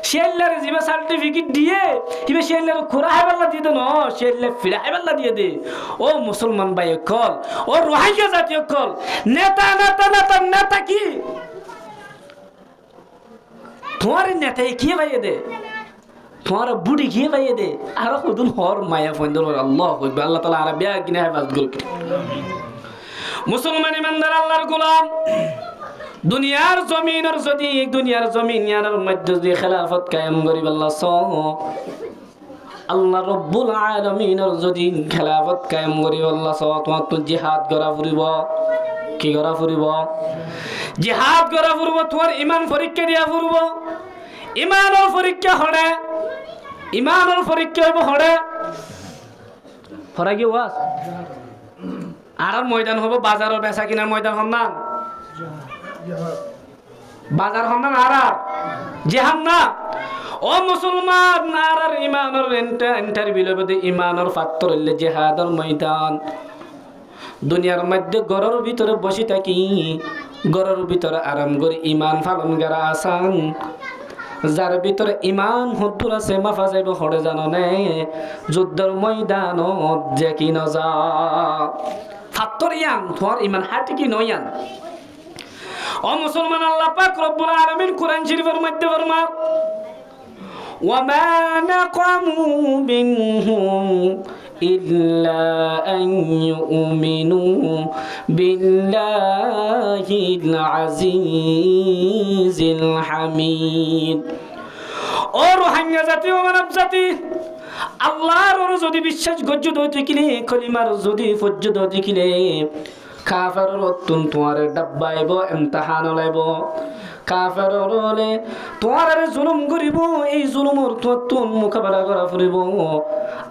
শেল্লার জীব সার্টিফিকেট দিয়ে এবার শেল্লার খোরা হাইবার দিয়ে তো ন শেল্লার ফিরা হাইবার দিয়ে দে ও মুসলমান ভাই কল ও রোহিঙ্গা জাতীয় কল নেতা নেতা নেতা নেতা কি তোমার নেতাই কি ভাইয়ে দে তোমার বুড়ি গিয়ে পাইয়ে দে আর খুদুন হর মায়া ফন্দর আল্লাহ কইবে আল্লাহ তাআলা আরবিয়া কিনা হেফাজত করুক মুসলমান ইমানদার আল্লাহর গোলাম দুনিয়ার জমিনের যদি দুনিয়ার জমিন ইয়ার মধ্যে যদি খেলাফত কায়েম করি আল্লাহ সহ আল্লাহ রব্বুল আলামিনের যদি খেলাফত কায়েম করি আল্লাহ সহ তোমার তো জিহাদ করা ফুরিব কি করা ফুরিব জিহাদ করা ফুরিব তোমার ঈমান পরীক্ষা দিয়া ফুরিব ইমানের পরীক্ষা হড়ে ইমানের পরীক্ষা হইব হড়ে হরা কি ওয়াজ আর ময়দান হবো বাজারের বেচা কিনার ময়দান হন না বাজার হন না নারার জেহান না ও মুসলমান নারার ইমানের ইন্টারভিউ বদে ইমানের পাত্র হইলে জেহাদের ময়দান দুনিয়ার মধ্যে ঘরের ভিতরে বসে থাকি ঘরের ভিতরে আরাম করে ইমান পালন করা আসান যার ভিতরে ইমান হদ্দুর আছে মাফা যাইব হরে জানো নে যুদ্ধের ময়দান যে কি নজা ফাত্তর ইয়ান তোমার ইমান হাটি কি নয়ান ও মুসলমান আল্লাহ পাক রব্বুল আলামিন কোরআন শরীফের মধ্যে ফরমান ওয়া মা নাকামু মিনহুম ইল্লা আন ইউমিনু বিল্লাহিল আজিজিল হামিদ ও রোহিঙ্গা জাতি ও মানব জাতি আল্লাহর যদি বিশ্বাস গজ্জুদ হইতে কিলে কলিমার যদি ফজ্জুদ হইতে কিলে কাফেরর অত্যন্ত তোমার ডাব্বাইব ইমতিহান লাইব কাফেরর হলে তোমার জুলুম করিব এই জুলুমর তুম মোকাবেলা করা ফুরিব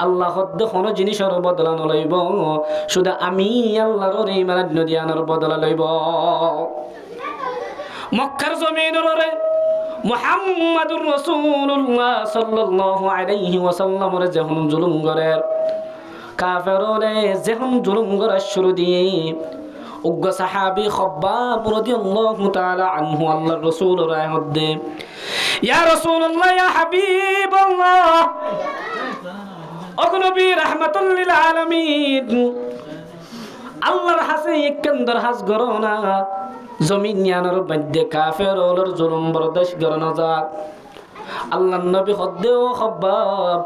আল্লাহ হদ্দ কোনো জিনিসের বদলা নলইব শুধু আমি আল্লাহর ইমান নদিয়ানোর বদলা লইব মক্কার জমিনের মুহাম্মাদুর রাসূলুল্লাহ সাল্লাল্লাহু আলাইহি ওয়াসাল্লামের যখন জুলুম করে কাফেররে যখন জুলুম করা শুরু দিয়ে উগ্র সাহাবী খব্বাব রাদিয়াল্লাহু তাআলা আনহু আল্লাহর রাসূলের রাহমতে ইয়া রাসূলুল্লাহ ইয়া হাবিবাল্লাহ ও নবী রাহমাতুল লিল আলামিন আল্লাহর হাসে একন্দর হাস করো না জমিন ইয়ানোর মধ্যে কাফের ওলর জুলুম বরদাস্ত করো না যা আল্লাহর নবী হদ্দে ও খব্বাব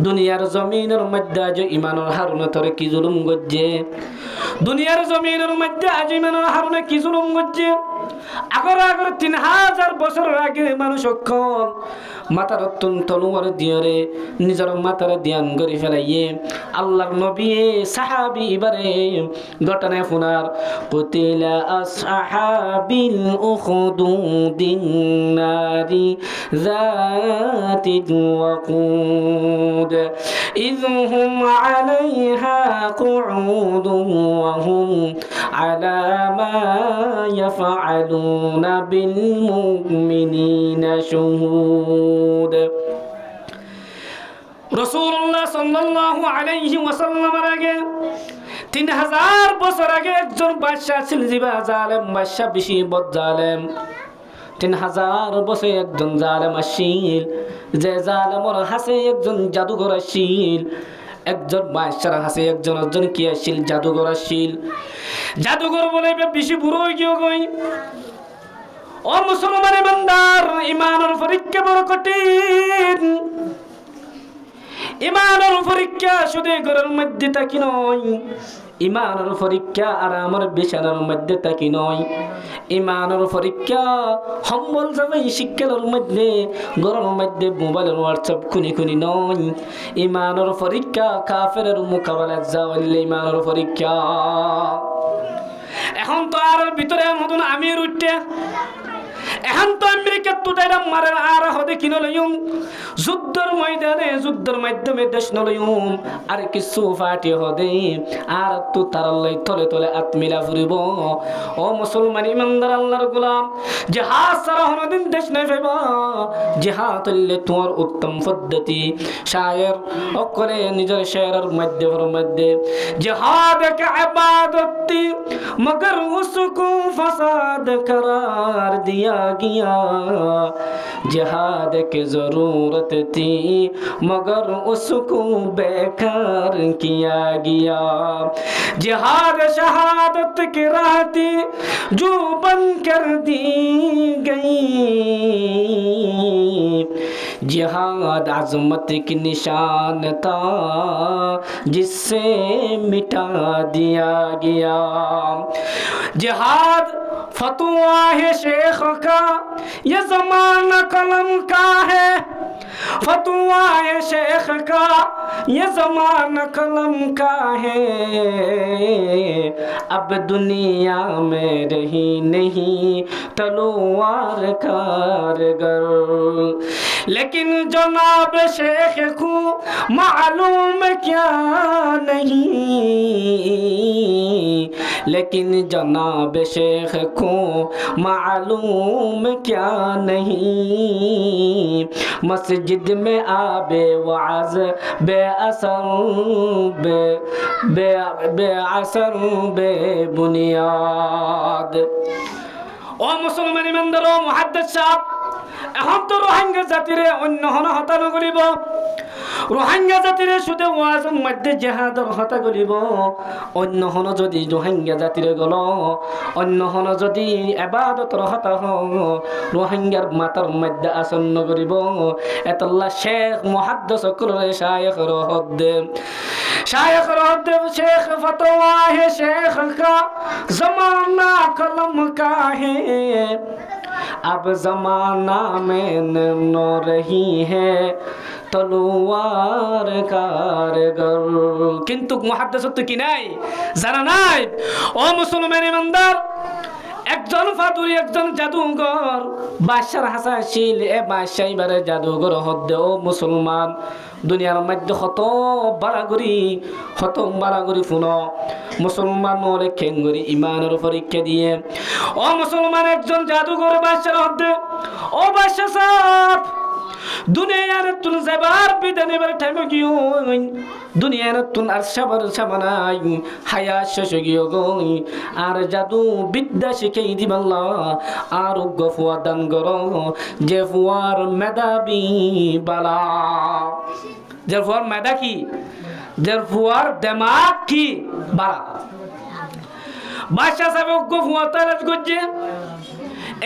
দুনিয়ার জমিনের মধ্যে আজ ইমানের হারুনে তোরে কি জুলুম গজ্জে দুনিয়ার জমিনের মধ্যে আজ ইমানের হারুনে কি জুলুম গজ্জে আগর 3000 বছর আগে মানুষ অক্ষণ মাথার তলোয়ার দিয়রে নিজের মাথার ধ্যান করে ফেলাইয়ে আল্লাহর নবী সাহাবী এবারে ঘটনায় ফুনার কুতিলা আসহাবিল উখদুদিন নারি যাতিল ওয়াকুদ ইযহুম আলাইহা কুউদুন ওয়া হুম আলা মা ইয়াফআলুনা বিল মুমিনিনা শুহুদ রাসূলুল্লাহ সাল্লাল্লাহু আলাইহি ওয়াসাল্লামের আগে 3000 বছর আগে একজন বাদশা ছিল জিবা জালেম বাদশা বেশি বদ জালেম 3000 বছর একজন জালেম আসিল যে জালেমর হাসে একজন জাদুঘর আসিল একজন বাদশার হাসে একজন কি আসিল জাদুঘর আসিল জাদুঘর বলে বেশি বুড়ো গিয়ে গই ও মুসলমান ইমানদার ইমানের পরীক্ষা বড় কঠিন ইমানের পরীক্ষা শুধু ঘরের মধ্যে থাকি নয় ইমানের পরীক্ষা আর আমার বিছানার মধ্যে থাকি নয় ইমানের পরীক্ষা সম্বল যাবে শিক্ষার মধ্যে ঘরের মধ্যে মোবাইলের হোয়াটসঅ্যাপ খুনি খুনি নয় ইমানের পরীক্ষা কাফেরের মোকাবেলা যাওয়ালে ইমানের পরীক্ষা এখন তো আর ভিতরে মতন আমির উঠতে এখন তো আমেরিকা তুটাইরা মারে আর হদে কিনো লইম যুদ্ধের ময়দানে যুদ্ধের মাধ্যমে দেশ নলইম আর কিছু ফাটি হদে আর তো তার লাই তলে তলে আত্মিলা ফুরিব ও মুসলমান ইমানদার আল্লাহর গোলাম জিহাদ ছাড়া কোনদিন দেশ নাই পাইবা জিহাদ হইলে তোমার উত্তম পদ্ধতি শায়ের অকলে নিজের শেরের মধ্যে জিহাদ কে ইবাদতি মগর উসকো ফসাদ करार दिया गया जिहाद की जरूरत थी मगर उसको बेकार किया गया जिहाद शहादत की राह थी जो बंद कर दी गई जिहाद अजमत की निशान था जिससे मिटा दिया गया जिहाद फतवा है शेख का ये जमाना कलम का है फतवा है शेख का ये जमाना कलम का है अब दुनिया में रही नहीं तलवार कारगर लेकिन जनाब शेख को मालूम क्या नहीं, लेकिन जनाब शेख को मालूम क्या नहीं, मस्जिद में आबे वाज बेअसर बेअसर बेबुनियाद। ও মুসলমান ইমানদার ও মুহাদ্দিস সাহেব, এখন তো রোহিঙ্গা জাতিরে অন্য হন হতা নগরিব, রোহিঙ্গা জাতিরে শুধু ওয়াজের মধ্যে জিহাদের হতা গলিব, অন্য হন যদি রোহিঙ্গা জাতিরে গল, অন্য হন যদি ইবাদতর হতা হ, রোহিঙ্গার মাথার মধ্যে আসন্ন করিব। এতল্লা শেখ মুহাদ্দিস করে শায়েখ রহদ্দে, शायख रहते शेख फतवा है शेख का जमाना कलम का है, अब जमाना में न रही है तलवार कारगर। किंतु मुहद्दिस तो की नहीं जाना নাই। ও মুসলমান ইমানদার, একজন ফাতুরি একজন জাদুঘর বাদশার হাসাশীল এ বাদশাহ এবারে জাদুঘর হদ্দে। ও মুসলমান, দুনিয়ার মধ্যে কত বাড়াগরি ফুন মুসলমান ওরে খেঙ্গরি ইমানের পরীক্ষা দিয়ে। ও মুসলমান, একজন জাদুঘর বাদশার হদ্দে। ও বাদশাহ সাহেব, দুনিয়ার তুন যাবার বিধানে বার টাইম গিও, দুনিয়ার তুন আর সবার সামানাই হায়া শেষ গিও গো, আর জাদু বিদ্যা শিখাই দিবাল্লাহ, আর গফুয়া দান করো, যে ফুয়ার মেধাবী বালা, যে ফুয়ার মেধা কি, যে ফুয়ার দিমাগ কি বালা। বাদশা সাহেব গফুয়া তালাশ করছে,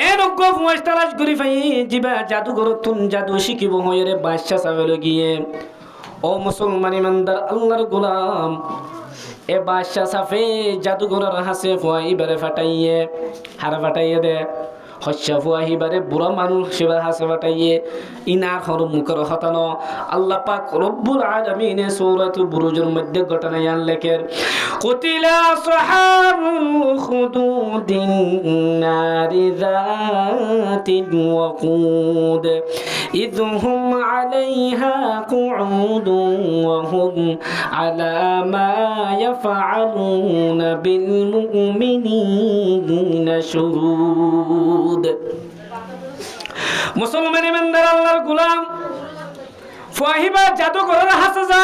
এর গফুয়া তালাশ করি পাই জিবা জাদুঘর তুন জাদু শিখিব হয়ে বাদশা সাহেব গিয়ে। ও মুসলমান ইমানদার আল্লাহর গোলাম, এ বাদশা সাফে জাদুঘরের হাসে ফুয়া ইবারে ফাটাইয়ে হারা ফাটাইয়ে দে, হস্যা ফুয়া হিবারে বুড়া মানুষ সেবার হাসে ফাটাইয়ে ইনার হর মুখর হতানো। আল্লাহ পাক রব্বুল আলামিন সূরাতুল বুরুজের মধ্যে ঘটনা আল্লেখের, কুতিলা আসহাবুল খুদুদিন নারি যাতিল ওয়াকুদ ইযহুম আলাইহা কুউদুন ওয়া হুম আলা মা ইয়াফআলুনা বিল মুমিনিনা শুহুদ। মুসলমান ইমানদার আল্লাহর গোলাম, ফাহিবা জাদুঘরের হাসে যা,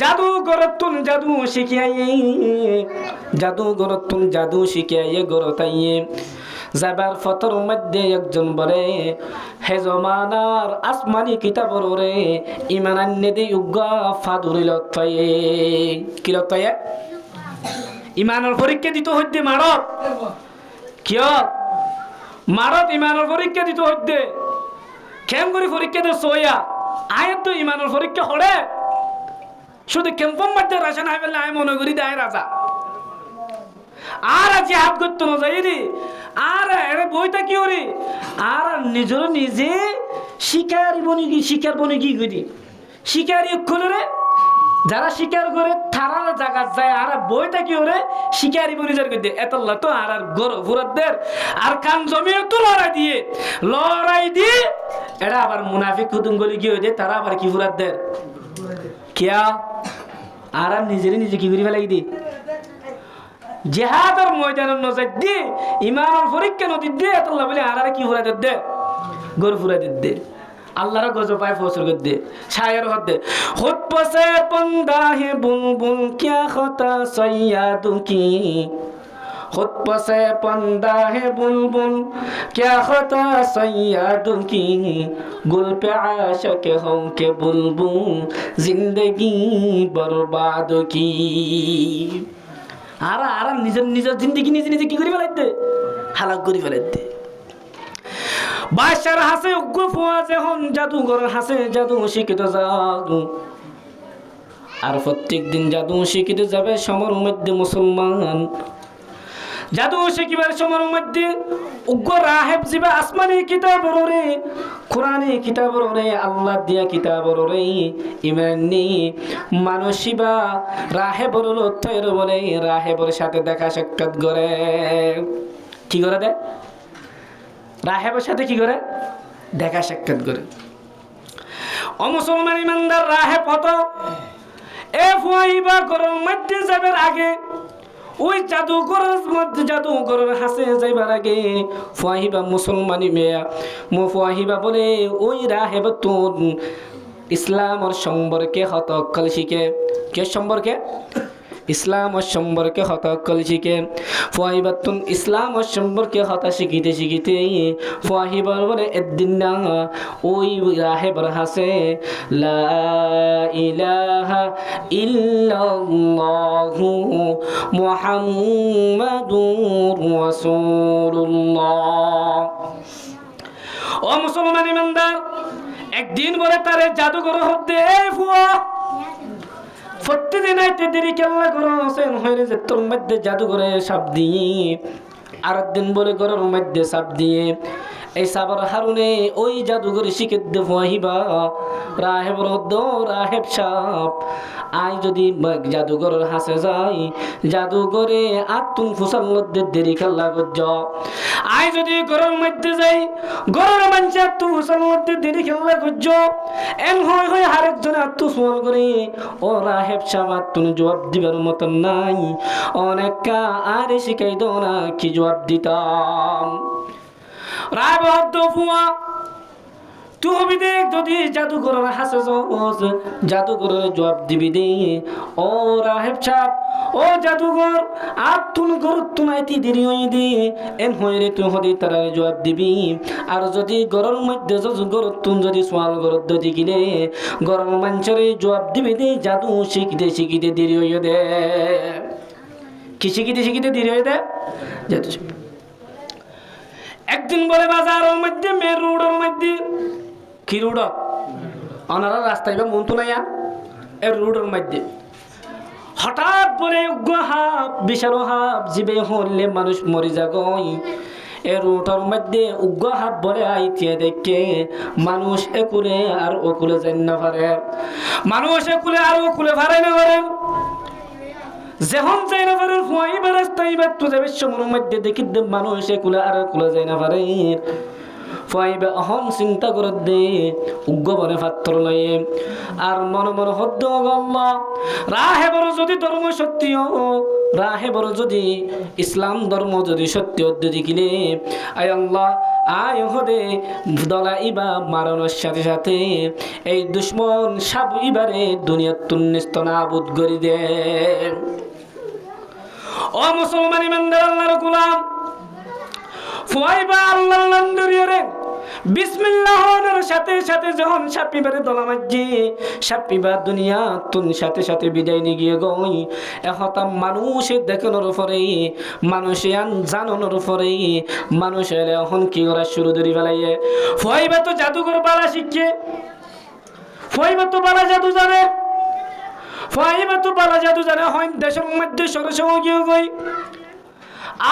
জাদুঘরতুন জাদু শিখিয়াইয়ে, জাদুঘরতুন জাদু শিখিয়াইয়ে গরতাইয়ে যাবার ফতর মধ্যে একজন বলে, হে জমানার আসমানি কিতাবর রে ইমান আন্নে দে উগা ফাদুরিল তয়ে কিল তয়ে ইমানের পরীক্ষা দিতে হইতে মারত, কিয় মারত ইমানের পরীক্ষা দিতে হইতে, কেম করে পরীক্ষা দে সইয়া আয়াত তো ইমানের পরীক্ষা হরে, শুধু কেম্পম মধ্যে রাশন হাই ফেললে আয় মনে করি দেয় রাজা, আর আজ হাত করতে না যাই রে, আর এরে বইটা কি ওরে, আর নিজের নিজে শিকারি বনি কি শিকার বনি কি করি, শিকারি খুলে যারা শিকার করে তারা জায়গা যায়, আর বইটা কি ওরে শিকারি বনি যার করে এতল্লা তো আর গরু ফুরাদের আর কান জমিয়ে তো লড়াই দিয়ে এটা আবার মুনাফিক কুতুঙ্গলি কি হয়ে তারা আবার কি ফুরাদের কিয়া আর নিজেরই নিজে কি করি ফেলাই দি জিহাদের ময়দানের নজর দিয়ে ইমানের পরীক্ষা নদী দিয়ে এতল্লা বলে আর কি ফুরাই দে গরু ফুরাই দে আল্লাহর গজব পায় ফসল করে দে শায়ের হদে খুদ পসে পন্দা হে বুলবুল क्या खता सैयादू की खुद पसे पंदा है बुलबुल क्या खता सैयादू की गुल पे आशिक हो के बुलबुल जिंदगी बर्बाद की आरा आरा निजर निजर जिंदगी निजे निजे की करी ফেলাইতে হালাক করি ফেলাইতে বাদশার হাসে উগ্র ফুয়া যখন জাদুঘর হাসে জাদু শিখিতে যাও আর প্রত্যেক দিন জাদু শিখিতে যাবে সমর মধ্যে মুসলমান জাদু শিখিবার সমর মধ্যে উগ্র রাহেব জিবা আসমানি কিতাব রে কোরআনি কিতাব রে আল্লাহ দিয়া কিতাব রে ইমানি মানসিবা রাহেবর লথের বলে রাহেবর সাথে দেখা সাক্ষাৎ করে কি করে দে রাহেবের সাথে কি করে দেখা সাক্ষাৎ করে ও মুসলমান ইমানদার রাহে পথ এ ফুয়াইবা ঘরের মধ্যে যাবার আগে ওই জাদুঘরের হাসে যাইবার আগে ফুয়াইবা মুসলমানি মেয়া ফুয়াইবা বলে ওই রাহেব তুন ইসলামর সম্পর্কে হতকল শিখে কে সম্পর্কে ইসলাম সম্পর্কে হতকল শিখে ফুয়াইবাতুন ইসলাম সম্পর্কে হতা শিখিতে শিখিতে ফুয়াইবার বলে একদিন না ওই রাহেবর হাসে লা ইলাহা ইল্লাল্লাহু মুহাম্মাদুর রাসূলুল্লাহ। ও মুসলমান ইমানদার, একদিন বলে তারে জাদুঘর হতে ফুয়া প্রতিদিন আইতে দেরি কেল্লা করো সেন হয়ে যে তোর মধ্যে জাদুঘরে সাপ দিয়ে আর একদিন বলে ঘরের মধ্যে সাপ দিয়ে এই সাবার হারুনে ওই জাদুঘরে শিখে দেব আহিবা রাহেব রদ্দ রাহেব সাপ আই যদি জাদুঘরের হাসে যাই জাদুঘরে আত্মুন ফুসার মধ্যে দেরি খেলা গজ্জ আই যদি ঘরের মধ্যে যাই ঘরের মানুষ আত্মু ফুসার মধ্যে দেরি খেলা গজ্জ এন হয় হয় আরেকজন আত্মু সোয়াল করে ও রাহেব সাপ আত্মুন জবাব দিবার মতন নাই অনেকটা আরে শিখাই দো না কি জবাব দিতাম। রায় বহদ্দ ফুয়া তুই দেখ যদি জাদুঘরের হাসে জাদুঘরের জবাব দিবি দে ও রাহেব সাপ ও জাদুঘর আর তুন ঘর তুনাইতি দেরি হয়ে দে এন হয়ে রে তুই হদি তারা জবাব দিবি আর যদি ঘরের মধ্যে ঘর তুন যদি সোয়াল ঘর যদি গিলে ঘরের মানুষের জবাব দিবি দে জাদু শিখিতে শিখিতে দেরি হয়ে দে কি শিখিতে শিখিতে দেরি হয়ে দে জাদু। একদিন বলে বাজারের মধ্যে মেন রোডের মধ্যে কি রোড ওনারা রাস্তায় বা মন তো নাই এর রোডের মধ্যে হঠাৎ বলে উগ্র হাফ বিশাল হাফ জীবে হলে মানুষ মরি যাগই এ রোডের মধ্যে উগ্র হাফ বলে আইতে দেখে মানুষ একুলে আর ওকুলে যাই না পারে মানুষ একুলে আর ওকুলে পারে না পারে যখন যাই না পারে ফুয়াইবার রাস্তায় বা তো যাবে সময়ের মধ্যে দেখি মানুষ একুলে আর ওকুলে যাই না পারে ফুয়াইবা অহন চিন্তা করে দে উগ্র বনে পাত্র লয়ে আর মনে মনে হদ্দ গল্লা রাহে বড় যদি ধর্ম সত্যি রাহে বড় যদি ইসলাম ধর্ম যদি সত্য দেখিলে আয় আল্লাহ আয় হদে দলা ইবা মারানোর সাথে সাথে এই দুশ্মন সাব ইবারে দুনিয়ার তুন্নিস্ত নাবুদ করি দে। ও মুসলমান ইমানদার আল্লাহর গোলাম ফুয়াইবা আল্লাহর নাম ধরিয়ে রে বিসমিল্লাহর সাথে সাথে যখন সাপিবারে দলামাজি সাপিবা দুনিয়া তুন সাথে সাথে বিদায় নিয়ে গিয়ে গই এহতাম মানুষের দেখানোর পরে মানুষে জানানোর পরে মানুষের এখন কি করা শুরু ধরি ফেলাইয়ে ফুয়াইবা তো জাদুঘর বালা শিখছে ফুয়াইবা তো বালা জাদু জানে ফুয়াইবা তো বালা জাদু জানে হয় দেশের মধ্যে সরসঙ্গ গিয়ে গই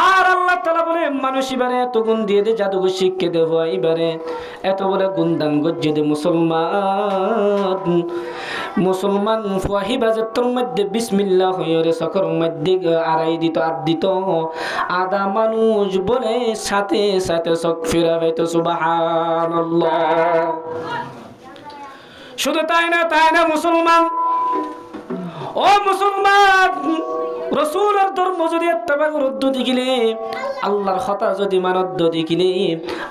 আর আল্লাহ তাআলা বলে মানুষ এবারে এত গুণ দিয়ে দে জাদুঘর শিখকে দেব এবারে এত বলে গুণদান গজ্জে দে মুসলমান ফুয়াহিবা তোর মধ্যে বিসমিল্লাহ হয়ে রে সকর মধ্যে আড়াই দিত আর দিত আদা মানুষ বলে সাথে সাথে চোখ ফিরা হইতো সুবহানাল্লাহ। শুধু তাই না মুসলমান ও মুসলমান রসুলের ধর্ম যদি ইত্তেবা করতে দেখিলে আল্লাহর কথা যদি মানত দেখিলে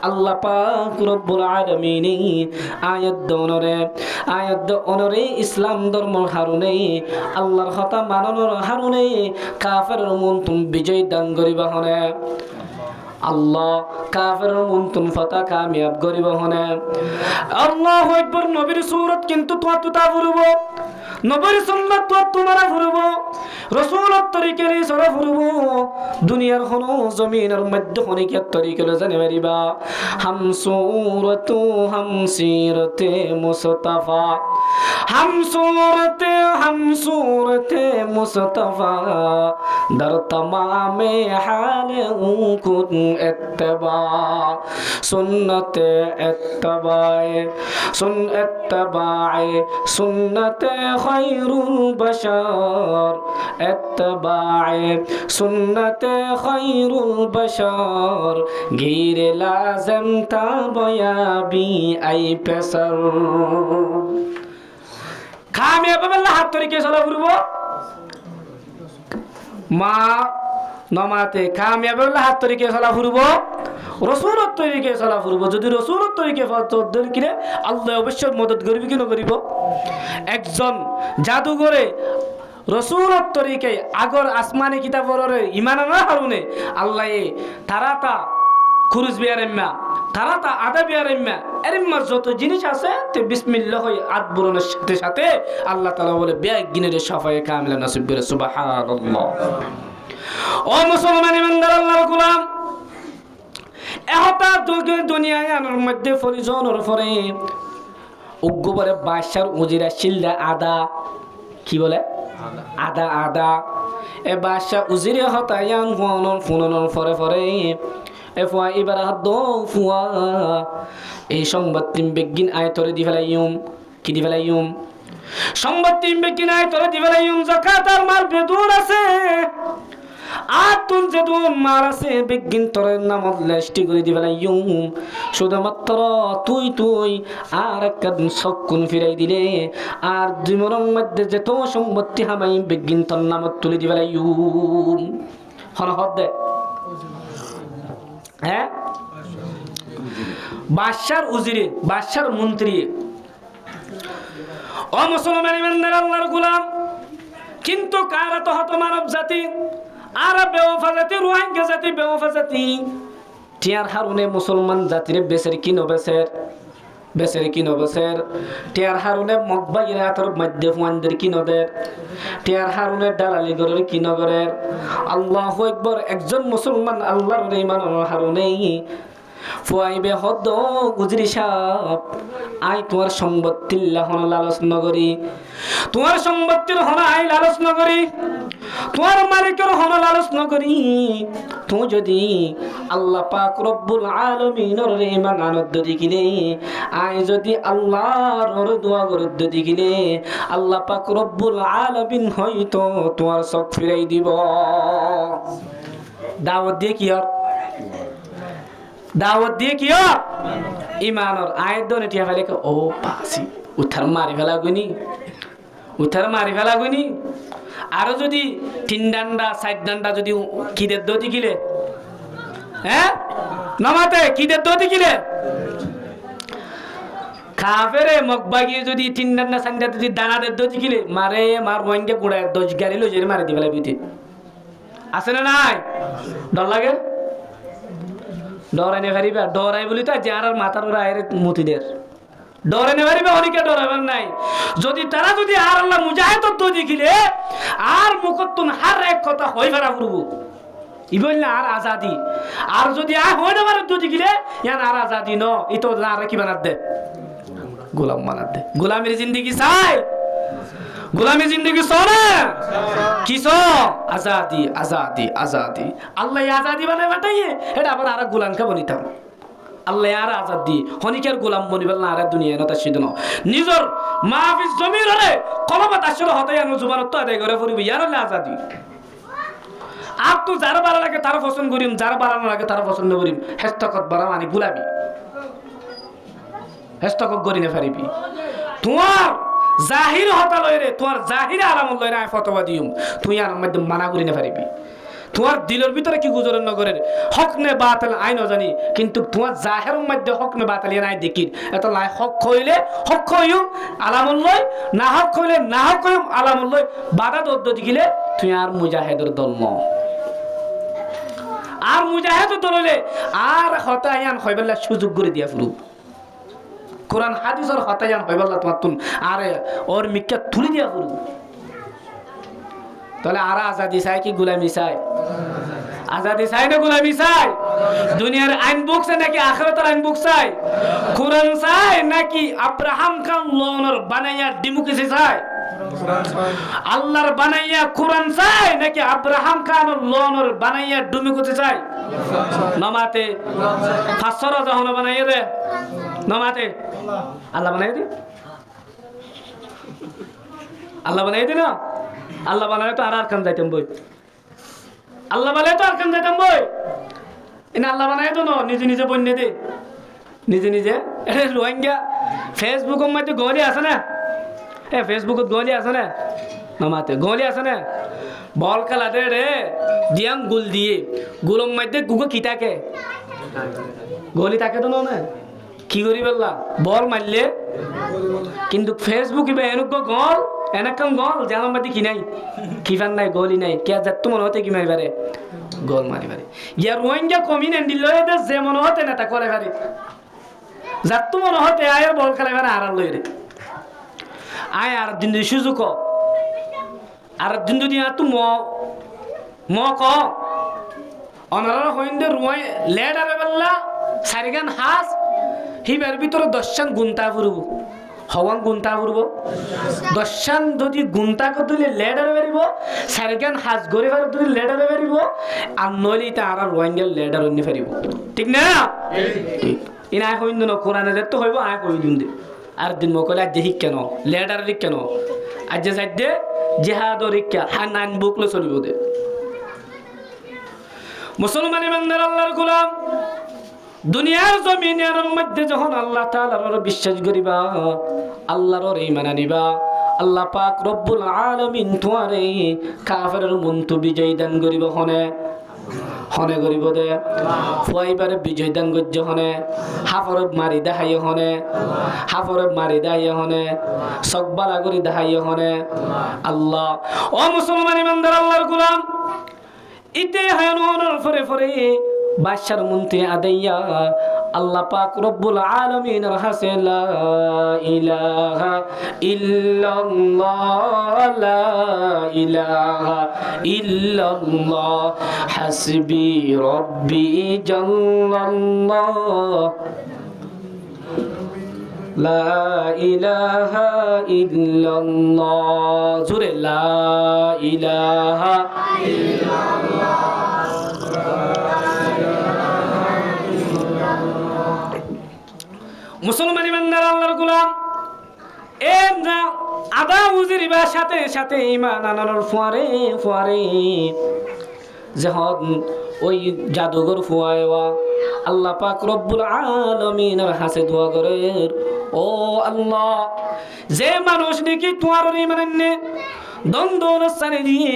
আল্লাহ পাক রব্বুল আলামিন আয়াত অনরে ইসলাম ধর্ম হারুনে আল্লাহর কথা মাননের হারুনে কাফেরের মন তুম বিজয় দান করিবা হনে আল্লাহ কাফেরের মন তুম ফাতা কামিয়াব করিবা হনে আল্লাহু আকবার। নবীর সূরত কিন্তু তুতা ফুরব নবীর সুন্নাত তোমারা ফুরব রসুলের তরিকারে সরা ফুরব দুনিয়ার হনো জমিনের মধ্যে হনিকের তরিকারে জানে মারিবা হামসুরতে মুস্তাফা হামসুরতে মুস্তাফা در تمام حال کن اتباع سنت اتباع سنت خیر البشر اتباع سنت خیر البشر گیر لازم تا بیابی ای پسر কামিয়াব বেলা হাত ধরে কে চলা ফুরব মা নমাতে কামিয়াব বেলা হাত ধরে কে চলা ফুরব রসুলত তরিকে চলা ফুরব যদি রসুলত তরিকে কিনে আল্লাহ অবশ্যই মদত করবি কি নকরিব একজন জাদুঘরে রসুলত তরিকে আগর আসমানি কিতাবরে ইমান না হারুনে আল্লাহ তারা তা খুরুজ বিয়ারেম্মা তারা তা আদা বিয়ারেম্মা এরিম্মার যত জিনিস আছে তে বিসমিল্লাহ হই আদবুরনের সাথে সাথে আল্লাহ তাআলা বলে বেগিনের সাফায়ে কামিলা নসিব করে সুবহানাল্লাহ ও মুসলমান ইমানদার আল্লাহর গোলাম এহতা দুনিয়ায় আনার মধ্যে পরিজনের পরে উগ্গবরে বাদশার উজিরা শিলদা আদা কি বলে আদা আদা এ বাদশা উজিরে হতায়ান ফুননের পরে পরে এ ফুয়া এবার হাত ফুয়া এই সংবাদ তিন বেগিন আয়তরে দি ফেলাইম কি দি ফেলাইম সংবাদ তিন বেগিন আয়তরে দি ফেলাইম যাকাতার মাল বেদুর আছে আর তুন যে দুন মার আছে বিজ্ঞান তোর নাম লেস্টি করে দিবে শুধুমাত্র তুই আর একটা সকুন ফিরাই দিলে আর দুই মনের মধ্যে যে তো সম্পত্তি হামাই বিজ্ঞান তোর নাম তুলে দিবে হন দে হ্যাঁ বাদশার উজিরে বাদশার মন্ত্রী ও মুসলমান ইমানদার আল্লাহর গোলাম কিন্তু কারা তো হত মানব জাতি আর বেওফা জাতি রোহিঙ্গা জাতি বেওফা জাতি টিয়ার হারুনে মুসলমান জাতির বেসের কি নবেসের বেসের কি নবেসের টিয়ার হারুনে মকবাইরা তোর মধ্যে ফুয়ানদের কি নদের টিয়ার হারুনে দালালি গরের কি নগরের আল্লাহু আকবার একজন মুসলমান আল্লাহর ঈমান হারুনে ফুয়াইবে হদ গুজরি সাপ আই তোমার সম্পত্তির হন লালস নগরী তোমার সম্পত্তির হন আই লালস নগরী তোমার মালিকের হন লালস নগরী তুই যদি আল্লাহ পাক রব্বুল আলামিনের রেমান আনন্দ দেখিলে আই যদি আল্লাহর দোয়া গরুদ্দ দেখিলে আল্লাহ পাক রব্বুল আলামিন হয়তো তোমার চোখ ফিরাই দিব দাওয়াত দিয়ে কি আর দাওয়াত দিয়ে কি ইমানর আয়ের দনে টিয়া ফেলে ও পাসি উঠার মারি ফেলা গুনি আরো যদি 3 ডান্ডা 4 ডান্ডা যদি কিদের দতি কিলে হ্যাঁ নামাতে কিদের দতি কিলে কাফেরে মকবাগি যদি 3 ডান্ডা 4 ডান্ডা যদি দানাদের দতি কিলে মারে মার ওয়াঙ্গে গুড়া দজ গাড়ি লই যে মারি দি ফেলা বিতে আছে না নাই ডর লাগে ডরাইনে পারিবা ডরাই বলি তো যার মাথার রায়ের মতিদের ডরাইনে পারিবা অনেকে ডরাইবার নাই যদি তারা যদি আর আল্লাহ মুজাহিদ তো দেখিলে আর মুকত্তুন হার এক কথা হই ফেরা করব ই বললে আর আজাদি আর যদি আর হয় না তো দেখিলে ইয়ান আর আজাদি ন ই তো আর কি বানাত দে গোলাম বানাত দে গোলামের জিন্দেগি চাই গোলামি জিন্দগি সোনা কিসো আজাদি আজাদি আজাদি আল্লাহ আজাদি বানায় বাটাইয়ে এটা আবার আর গোলাম কা বনিতাম আল্লাহ আর আজাদি হনিকের গোলাম বনিবেল না আর দুনিয়া নতা সিদনো নিজর মাহফিজ জমির হলে কলমত আসলে হতে আনো জুবানত তো আদায় করে পড়িব ইয়ার হলে আজাদি আপ তো যার বাড়া লাগে তার পছন্দ করিম যার বাড়ানো লাগে তার পছন্দ করিম হেস্তকত বাড়া মানে গোলামি হেস্তকত গরিনে পারিবি তোমার জাহির হতা লইরে তোমার জাহির আরাম লইরে আই ফতোয়া দিউম তুই আর মধ্যে মানা করি না পারিবি তোমার দিলের ভিতরে কি গুজরের নগরের হক নে বাতিল আই না জানি কিন্তু তোমার জাহিরের মধ্যে হক নে বাতিল নাই দেখি এত লাই হক কইলে হক কইম আলামুল লই না হক কইলে না হক কইম আলামুল লই বাধা দদ্দ দিলে তুই আর মুজাহিদের দল ন আর মুজাহিদ দললে আর হতায়ান হইবেলা সুযোগ করে দিয়া ফুরু কোরআন হাদিসের হতায়ান হইবাল্লা তোমার তুন আরে ওর মিক্কা তুলি দিয়া করু তাহলে আর আজাদি চাই কি গোলামি চাই আজাদি চাই না গোলামি চাই দুনিয়ার আইন বুক চাই নাকি আখিরাতের আইন বুক চাই কোরআন চাই নাকি আব্রাহাম খান লোনের বানাইয়া ডেমোক্রেসি চাই আল্লাহর বানাইয়া কোরআন চাই নাকি আব্রাহাম খান লোনের বানাইয়া ডেমোক্রেসি চাই নামাতে ফাসরা যখন বানাইয়া দে নামাতে আল্লাহ বানাই দি আল্লাহ বানাই দি না আল্লাহ বানাই তো আর কান যাইতাম বই আল্লাহ বানাই তো আর কান যাইতাম বই এনে আল্লাহ বানাই তো না নিজে নিজে বন্যে দে নিজে নিজে রোহিঙ্গা ফেসবুকের মধ্যে গলি আছে না ফেসবুকত গলি আছে না মামাতে গলি আছে না বল খেলা দে রে দিয়াম গুল দিয়ে গুলম মধ্যে গুগো কি থাকে গলি থাকে তো না কি করি বললা বল মারলে কিন্তু ফেসবুক ইবে এনুক গল এনাকম গল জানাম মধ্যে কি নাই কি ফান নাই গলি নাই কে যাত মনে হতে কি মারি পারে গল মারি পারে ইয়ার রোহিঙ্গা কমিন এন্ডিল দে যে মনে হতে না তা করে পারে যাত মনে হতে আয়ের বল খেলা পারে আর লই রে আয় আর দিন সুযোগ আর দিন যদি তু ম ক অনার হইন্দে রুয়াই লেড আরে বললা সারিগান হাস হিবার ভিতরে 10 গুন্তা ফুরব হওয়ান গুন্তা ফুরব 10 যদি গুন্তা কতলে লেড আরে বেরিব সারিগান হাস গরে বার যদি লেড আরে বেরিব আর নলি তা আর রোহিঙ্গা লেড আর অন্য ফেরিব ঠিক না ঠিক ইনা হইন্দ ন কোরআনে যেতে হইব আয় কই দিন দে আর দিন মকলে আজ হিক কেন লেড আর রিক কেন আজ যাইতে জিহাদ রিক্কা হানান বুকলে চলিব দে মুসলমান ইমানদার আল্লাহর গোলাম দুনিয়ার জমিনের মধ্যে যখন আল্লাহ তাআলার বিশ্বাস করিবা আল্লাহর ঈমান আনিবা আল্লাহ পাক রব্বুল আলামিন তোমারে কাফেরের মন্তু বিজয় দান করিব হনে করিব দে ফুয়াইবারে বিজয় দান গজ্জ হনে হাফরব মারি দেখাই হনে হাফরব মারি দেখাই হনে সকবালা করি দেখাই হনে আল্লাহ ও মুসলমান ইমানদার আল্লাহর গোলাম ইতে হায়নোর ফরে ফরে বাদশার মন্ত্রী আদাইয়া আল্লাহ পাক রব্বুল আলামিন হাসে লা ইলাহা ইল্লাল্লাহ লা ইলাহা ইল্লাল্লাহ হাসবি রব্বি জাল্লাল্লাহ লা ইলাহা ইল্লাল্লাহ জোরে লা ইলাহা ইল্লাল্লাহ মুসলমান ইমানদার আল্লাহর গোলাম এ না আদা উজিরিবা সাথে সাথে ঈমান আনানোর ফুয়ারে যখন ওই জাদুঘর ফুয়ায়ওয়া আল্লাহ পাক রব্বুল আলামিনের হাসে দোয়া করে ও আল্লাহ যে মানুষ নাকি তোমার ঈমানে দ্বন্দ্ব সারে দিয়ে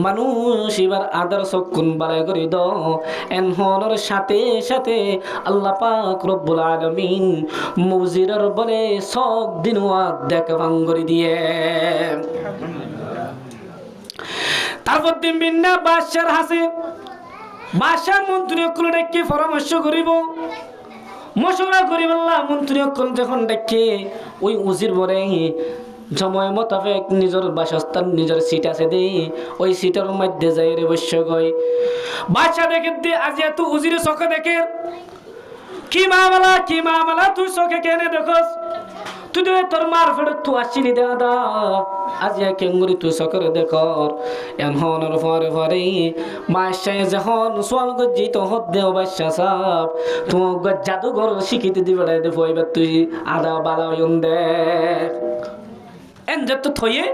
মানুষ এবার আদার সকুন বালাই করে দাও এনহনের সাথে সাথে আল্লাহ পাক রব্বুল আলামিন মুজিরার বলে সব দিনওয়া দেখা ভাঙ্গরি দিয়ে তারপর দিন বিন্না বাদশার হাসে বাদশার মন্ত্রী অকল ডেকে পরামর্শ করিব মশলা করিব আল্লাহ মন্ত্রী অকল যখন ডেকে ওই উজির বলে সময় মোতাবেক নিজের বাসস্থান নিজের সিট আছে দে ওই সিটের মধ্যে যাই রে বসে গই বাদশা দেখে দে আজ এত উজির চোখে দেখে কি মামলা তুই চোখে কেনে দেখস তুই তো তোর মার ফেরত তুই আসছিলি দাদা আজ কেঙ্গুরি তুই চোখের দেখর এনহনের ফরে বাদশায় যখন সোয়াল গজ্জি তো হদ দেও বাদশা সাপ তোমার জাদুঘর শিখিতে দিবে দে ফইবার তুই আদা বালা দে এন যত থয়ে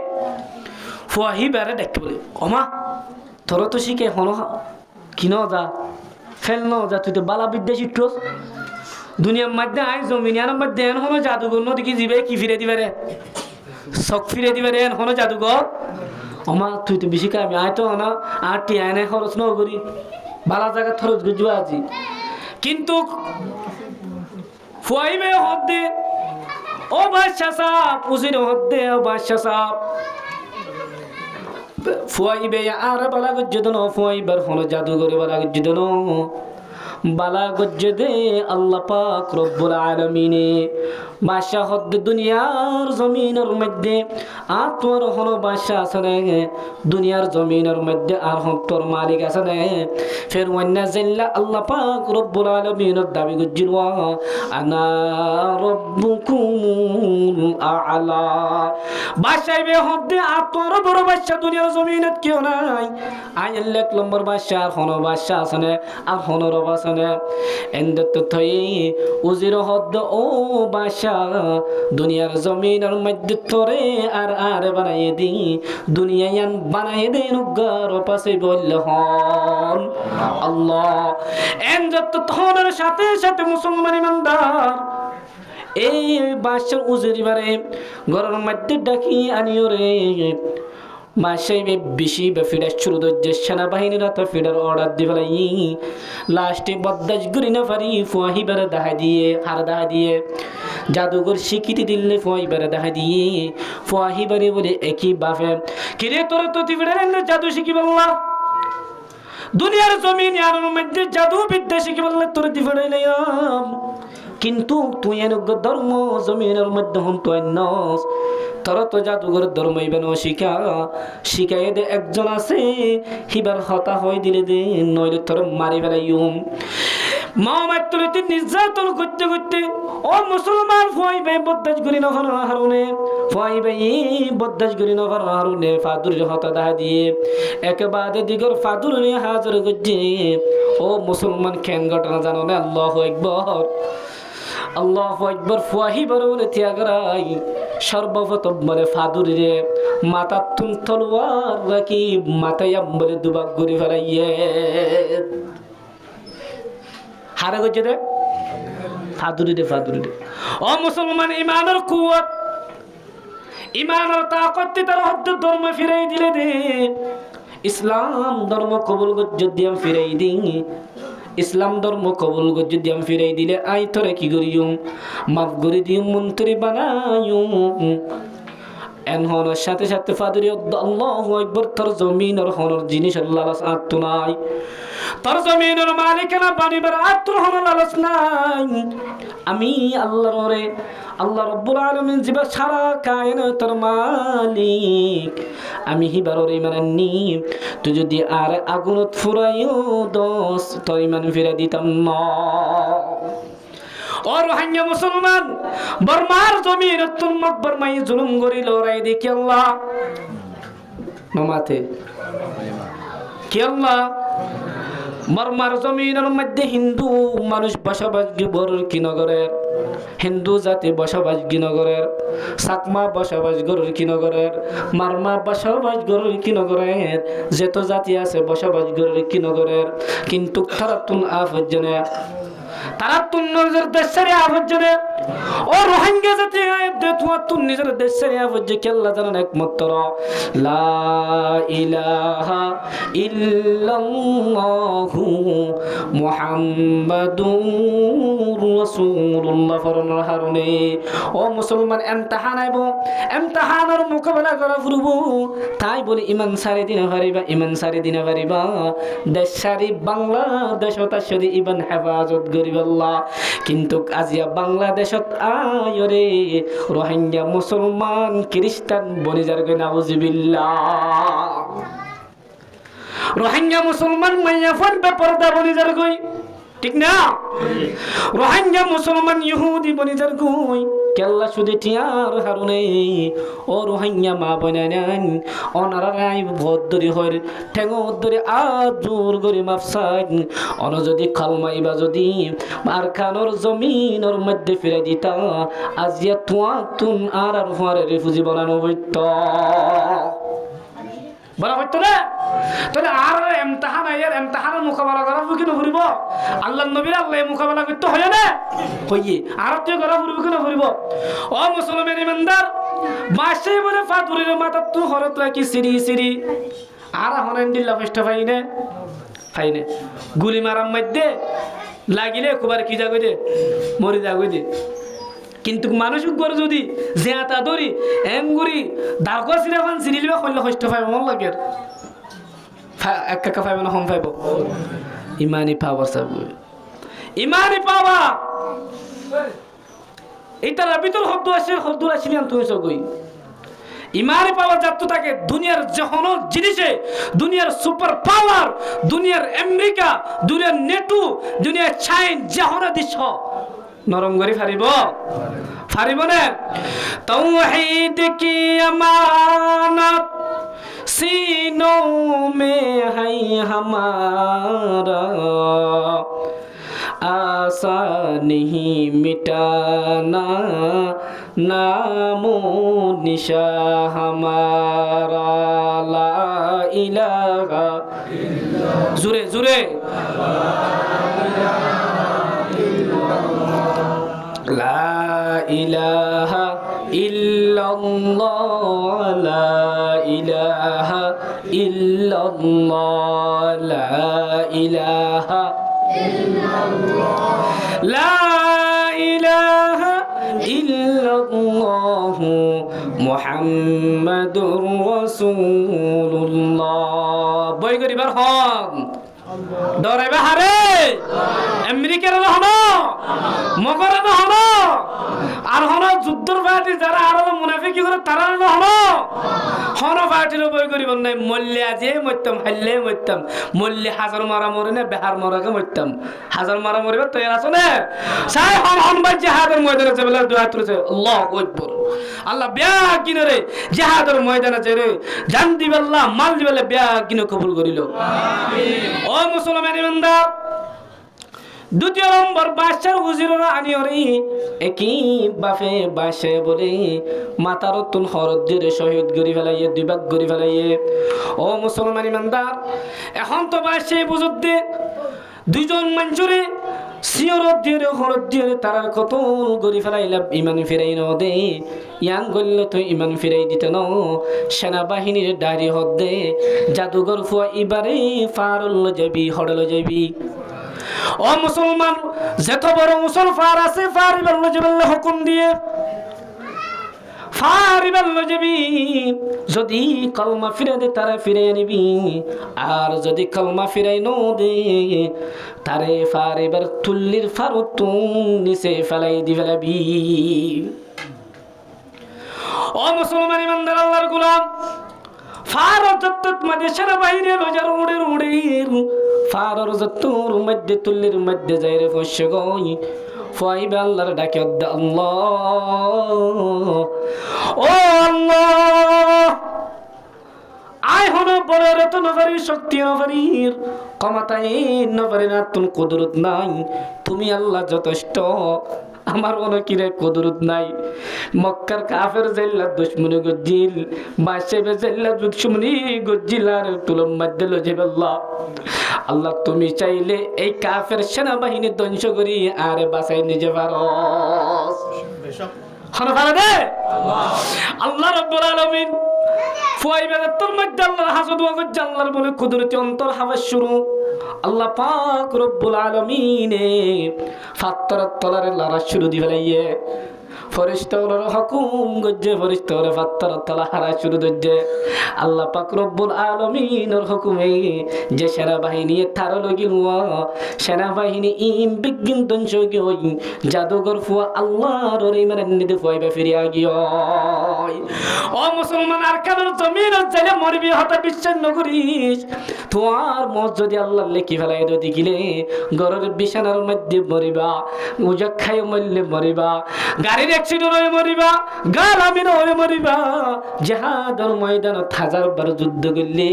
ফুয়াহি বেড়ে দেখতে বলে অমা তোর তো শিখে হন কিন যা ফেল ন যা তুই তো বালা বিদ্যা শিখছ দুনিয়ার মধ্যে আয় জমিনিয়ার মধ্যে এন হনো জাদুঘর নদী যাবে কি ফিরে দিবে রে শখ ফিরে দিবে রে এন হনো জাদুঘর অমা তুই তো বেশি খাবি আয় তো না আর টি আয় নাই খরচ ন করি বালা জায়গা খরচ গুজবা আছি কিন্তু ফুয়াহি বে হদ দে ও বাদশা সাহেব উজির হদ্দে ও বাদশা সাহেব ফুয়াইবে আর বালা গজ্জদন ফুয়াইবার হলো জাদুঘরে বালা গজ্জদন বালা গজ্জদে আল্লাহ পাক রব্বুল আলামিনে বাদশা হদ্দ দুনিয়ার জমিনের মধ্যে আতর হলো বাদশা আছে দুনিয়ার জমিনের মধ্যে আর হত্তর মালিক আছে ফের ওয়ান্না জিল্লা আল্লাহ পাক রব্বুল আলামিনের দাবি গজ্জিল আনা রব্বুকুম আ'লা বাদশা বে হদ্দে আতর বড় বাদশা দুনিয়ার জমিনত কেউ নাই আইল এক নম্বর বাদশা হলো বাদশা আছে আর হলো রব আছে এন্দত থই উজির হদ্দ ও বাদশা দুনিয়ার জমিনের মধ্যে তোরে আর বানাই দি দুনিয়ায়ান বানাই দে নুগার পাশে বলল হন আল্লাহ এন্দত থনের সাথে সাথে মুসলমান ইমানদার এই বাসর উজুরি বারে ঘরের মধ্যে ডাকি আনিও রে মাসে বেশি ফিডার শুরু যে সেনাবাহিনীরা তো ফিডার অর্ডার দি ফেলাই লাস্টে বদাস গুরি না পারি ফুয়াহিবারে দেখা দিয়ে হার দেখা দিয়ে জাদুঘর স্বীকৃতি দিলে ফুয়াহিবারে দেখা দিয়ে ফুয়াহিবারে বলে একই বাপে কিরে তোর তো ফিডার জাদু শিখি বললা দুনিয়ার জমিন আর মধ্যে জাদু বিদ্যা শিখি বললে তোর দি ফেডাইলাম কিন্তু তুই এনুগ ধর্ম জমিনের মধ্যে হন তুই নস তোর তো জাদুঘর ধর্ম ইবেন শিখাই দে একজন আছে হিবার হতা হয়ে দিলে দে নইলে তোর মারি ফেলাইম মহামার তুলিতে নির্যাতন করতে করতে ও মুসলমান ফুয়াই ভাই বদাস করি নফর হারুনে ফুয়াই ভাই বদাস করি নফর হারুনে ফাদুরের হতা দেখা দিয়ে একেবারে দিগর ফাদুরে হাজার করছে ও মুসলমান কেন ঘটনা জানো না আল্লাহু আকবার আল্লাহু আকবার ফুয়াহি বলে ত্যাগরাই সর্বপ্রথম বলে ফাদুরে মাথা তুন তলোয়ার রাখি মাথায় বলে দুবাক ঘুরে ফেলাইয়ে হারে গেছে রে ফাদুরে ও মুসলমান ইমানের কুওয়াত ইমানের তাকত তার হদ্দ ধর্ম ফিরাই দিলে দে ইসলাম ধর্ম কবুল যদি আমি ফিরাই দিই ইসলাম ধর্ম কবুল যদি আমি ফিরাই দিলে আই তোরে কি করিও মাফ করে দিও মন্ত্রী বানাইও এনহনের সাথে সাথে ফাদুরি আল্লাহু আকবার তোর জমিনের হনর জিনিস আল্লাহ আত্ম নাই তোর জমিনের মালিকানা বানিবার আত্ম হনর আলাস নাই আমি আল্লাহর রে আল্লাহ রব্বুল আলামিন জিবা সারা কায়নাতের মালিক আমি হিবার রে মাননি তুই যদি আর আগুনত ফুরাইও দোস তোর ইমান ফিরা দিতাম না ও রোহিঙ্গা মুসলমান বর্মার জমির তুলমক বর্মাই জুলুম করি লড়াই দেখি আল্লাহ মামাতে কি আল্লাহ বর্মার জমিনের মধ্যে হিন্দু মানুষ বসবাস গড়ের কি নগরের হিন্দু জাতি বসবাস কি নগরের সাকমা বসবাস গড়ের কি নগরের মারমা বসবাস গড়ের কি নগরের যেত জাতি আছে বসবাস গড়ের কি নগরের কিন্তু তারা তুন আফজনে তারা তুন নিজের দেশের আফজনে ও রোহিঙ্গা জাতি তোমার তুন নিজের দেশের আফজে কে আল্লাহ জানেন একমাত্র লা ইলাহা ইল্লাল্লাহু মুহাম্মাদুর রাসূলুল্লাহ ফরমার হারুনে ও মুসলমান ইমতিহান আইব ইমতিহানের মোকাবেলা করা ফুরব তাই বলি ইমান সারি দিনে পারিবা দেশ সারি বাংলাদেশ তার সাথে ইমান হেফাজত করিব আল্লাহ কিন্তু আজিয়া বাংলাদেশত আয়রে রোহিঙ্গা মুসলমান খ্রিস্টান বনিজার গে নাউজুবিল্লাহ রোহিঙ্গা মুসলমান মাইয়া ফোন বেপরদা বনিজার গই ঠিক না রোহিঙ্গা মুসলমান ইহুদি বনিজার গই কেল্লা শুধু টিয়ার হারুনে ও রোহিঙ্গা মা বনানান অনারাই ভদ্দরি হর ঠেঙ্গদরি আজুর গরি মাফসান অন যদি খালমাইবা যদি আর খানোর জমিনের মধ্যে ফিরে দিতা আজিয়া তুয়া তুন আর হরে রিফুজি বানানো হইত বলা হইতো না তাহলে আর ইমতিহান আইয়ার ইমতিহানের মোকাবেলা করা কি না ফুরিব আল্লাহর নবীর আল্লাহ মোকাবেলা করতে হয় না হইয়ে আর তুই করা ফুরিব কি না ফুরিব ও মুসলমান ইমানদার মাসে বলে ফাতুরের মাথা তুই হরত রাখি সিরি আর হনেন দিল্লা ফেস্টা ফাইনে গুলি মারার মধ্যে লাগিলে কুবার কি যাগই দে মরি যাগই দে কিন্তু মানুষ করে যদি জেতা ধরি এমগুড়ি দাগ সিরাফান সিরিলিবা করলে কষ্ট পাইব মন লাগে এক কাকা পাইব না হম পাইব ইমানি পাওয়া সব ইমানি পাওয়া এইটার ভিতর শব্দ আসিলেন তুমি সবই ইমানি পাওয়া যাত থাকে দুনিয়ার যখন জিনিসে দুনিয়ার সুপার পাওয়ার দুনিয়ার আমেরিকা দুনিয়ার নেটো দুনিয়ার চাইন যখন দিছ নরম করে ফারিব না তাওহীদ কি আমানত सीनों में है हमारा आशा नहीं मिटाना नामो निशा हमारा ला इलाहा जुरे जुरे ला ইলাহা ইল্লাল্লাহ লা ইলাহা ইল্লাল্লাহ লা ইলাহা লা ইলাহা ইল্লাল্লাহ মুহাম্মাদুর রাসূলুল্লাহ। বই করিবার হন ডরাইবা হারে আমেরিকার হন মগরের হন আর হন যুদ্ধর পার্টি যারা আর মুনাফিকি করে তারা হন হন পার্টির বই করিব নাই। মল্লে আজি মরতাম হাইলে মরতাম মল্লে হাজার মারা মরে না বেহার মরাকে মরতাম হাজার মারা মরিবার তৈরি আছো না সাই হন হন ভাই জিহাদের ময়দানে যাবে দোয়া তুলেছে আল্লাহু আকবার। আল্লাহ বিয়া কিনে রে জিহাদের ময়দানে যাই রে জান দিবেল্লাহ মাল দিবেলে বিয়া কিনে কবুল করিল। ও মুসলমান ইমানদার, দ্বিতীয় নম্বর বাদশার হুজুররা আনিয়রি একই বাফে বাসে বলে মাতার তুন হরদ দিয়ে শহীদ গরি ফেলাইয়ে দুই ভাগ গরি ফেলাইয়ে। ও মুসলমান ইমানদার, এখন তো বাসে বুঝতে দুইজন মঞ্জুরে সিয়রত দিয়ে হরদ দিয়ে তারার কত গরি ফেলাইলা ইমান ফিরাই ন দে ইয়ান গল্লে তো ইমান ফিরাই দিতে ন সেনাবাহিনীর ডায়রি হদ দে জাদুঘর ফুয়া এবারে ফারল যাবি হড়ল যাবি। ও মুসলমান, যত বড় মুসলমান আছে ফারিবাল যাবে হুকুম দিয়ে ফারিবাল যাবি। যদি কলমা ফিরে দে তারা ফিরে নিবি আর যদি কলমা ফিরাই ন দে তারে ফারিবার তুল্লির ফারত নিচে ফেলাই দি ফেলাবি। ও মুসলমান ইমানদার আল্লাহর গোলাম, ফারত যত মধ্যে সেনাবাহিনী লজার উড়ে উড়ে ফারর যতর মধ্যে তুল্লির মধ্যে যাই রে ফসে গই ফাইবা আল্লাহর ডাকে আল্লাহ ও আল্লাহ আয় হন বড় রে তো নফারি শক্তি নফারির ক্ষমতায় নফারি না তুমি কুদরত নাই, তুমি আল্লাহ যথেষ্ট আমার কোনো কিরে কুদরত নাই। মক্কার কাফের জেল্লা দুশ্মনী গজ্জিল বাসেবে জেল্লা দুশ্মনী গজ্জিল আর তুলম মধ্যে লজেবে আল্লাহ আল্লাহ তুমি চাইলে এই কাফের সেনাবাহিনী ধ্বংস করি আর বাসায় নিজে পারস হন পারে দে আল্লাহ রাব্বুল আলামিন ফুয়াইবাদের তোর মধ্যে আল্লাহর হাসদ ওয়া গজ্জ আল্লাহর বলে কুদরতি অন্তর হাওয়া শুরু আল্লাহ পাক রব্বুল আলামিন ফাত্তরাত তলারে লারা শুরু দি ফেলাইয়ে ফেরেশতাগুলোর হুকুম গজ্জে ফেরেশতাগুলো ফাত্তরাত তলা হারা শুরু দজ্জে আল্লাহ পাক রব্বুল আলামিনের হুকুমে যে সেনাবাহিনী তার লগিল সেনাবাহিনী ইম বিজ্ঞান ধ্বংস গই জাদুঘর ফুয়া আল্লাহর রিমান নিদে ফুয়াইবা ফিরিয়া গিয়। ও মুসলমান, আর কারণ জমিনত যাইলে মরবি হতা বিশ্বাস নকরিস তোমার মত যদি আল্লাহ লেখি ফেলাই যদি গিলে ঘরের বিছানার মধ্যে মরিবা উজা খাই মরলে মরিবা গাড়ির অ্যাক্সিডেন্ট হয়ে মরিবা গালামিন হয়ে মরিবা জিহাদের ময়দানত হাজার বার যুদ্ধ করলে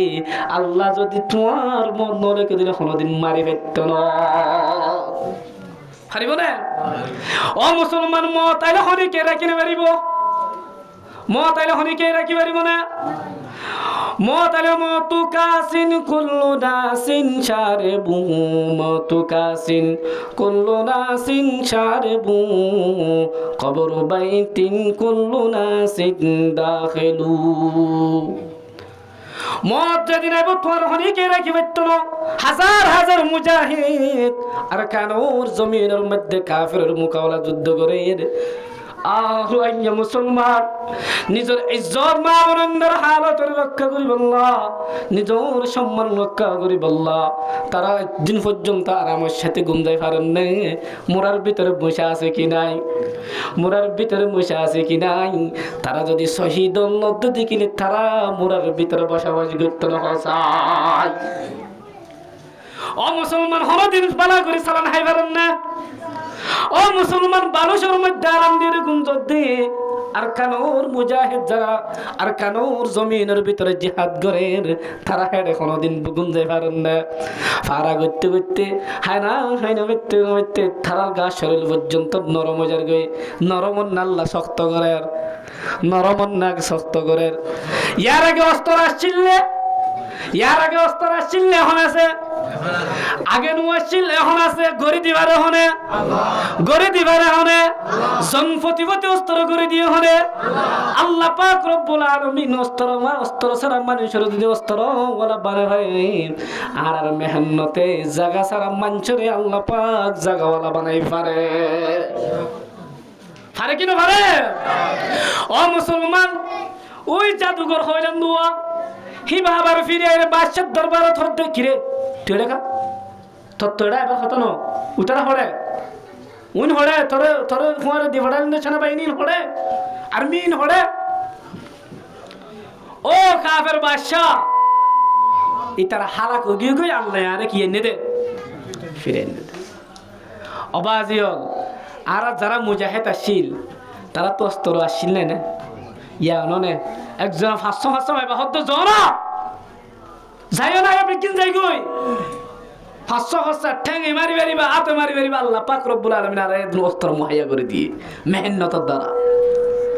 আল্লাহ যদি তোমার মন নরেকে দিলে কোনোদিন মারি ফেলত না হারিব না। ও মুসলমান, মত আইলে হনিকে রাখি না পারিব মত আইলে হনিকে রাখি পারিব না। মত আইলে মতু কাসিন কুল্লু নাসিন শারবু মতু কাসিন কুল্লু নাসিন শারবু কবর বাইতিন কুল্লু নাসিন দাখিলু। মত যেদিন আইব তোমার হনিকে রাখি পারত না। হাজার হাজার মুজাহিদ আর কানোর জমিনের মধ্যে কাফেরের মোকাবেলা যুদ্ধ করে আহু আইয়া মুসলমান নিজের ইজ্জত মানন্দের হালত রক্ষা করি বললা নিজের সম্মান রক্ষা করি বললা তারা দিন পর্যন্ত আরামের সাথে গুমজাই পারেন না মোরার ভিতরে বসে আছে কি নাই মোরার ভিতরে বসে আছে কি নাই। তারা যদি শহীদ নদ্য দেখিলে তারা মোরার ভিতরে বসাবাসি করতে না হসাই। ও মুসলমান, হরদিন পালা করে সালান হাই পারেন না। ও মুসলমান, বালুসের মধ্যে আরাম দিয়ে গুঞ্জর দিয়ে আর কানোর মুজাহিদ যারা আর কানোর জমিনের ভিতরে জিহাদ করেন তারা হেডে কোনোদিন গুঞ্জে পারেন না। ফারা করতে করতে হায়না করতে করতে তারার গা শরীর পর্যন্ত নরম হয়ে গিয়ে নরম নাল্লা শক্ত করে নরম নাক শক্ত করে। ইয়ার আগে অস্ত্র আসছিল এখন আছে আগে নু আসছিল এখন আছে গড়ি দিবারে হনে গড়ি দিবারে হনে জনপতিপতি অস্ত্র গড়ি দিয়ে হনে আল্লাহ পাক রব্বুল আলামিন অস্ত্র ছাড়া মানুষের যদি অস্ত্র ওলা বানায় ভাই আর মেহনতে জায়গা ছাড়া মানুষরে আল্লাহ পাক জায়গাওয়ালা বানাই পারে পারে কি না পারে ও মুসলমান ওই জাদুঘর হইলেন দুয়া হিবা আবার ফিরে আইলে বাদশার দরবারে ধরতে কিরে তুই রেখা তোর তোরা এবার হতো না উতারা হড়ে উন হড়ে তোরে তোরে ফুয়ারে দিবড়াল নেছনা বাইনি হড়ে আর মিন হড়ে ও কাফের বাদশা ইতারা হালাক গিয়ে গই আল্লাহ আরে কি এনে দে ফিরে এনে দে অবাজিয়ল আর যারা মুজাহিদ আসছিল তারা তো অস্ত্র আসছিল না ইয়া ননে একজন 500 ভাইবা হদ্দ জনা যাইও না বিকিন যাই গই 500 ঠ্যাঙ্গে মারি মারিবা হাতে মারি মারিবা আল্লাহ পাক রব্বুল আলামিন আর এই অস্ত্র মুহাইয়া করে দিয়ে মেহনতের দ্বারা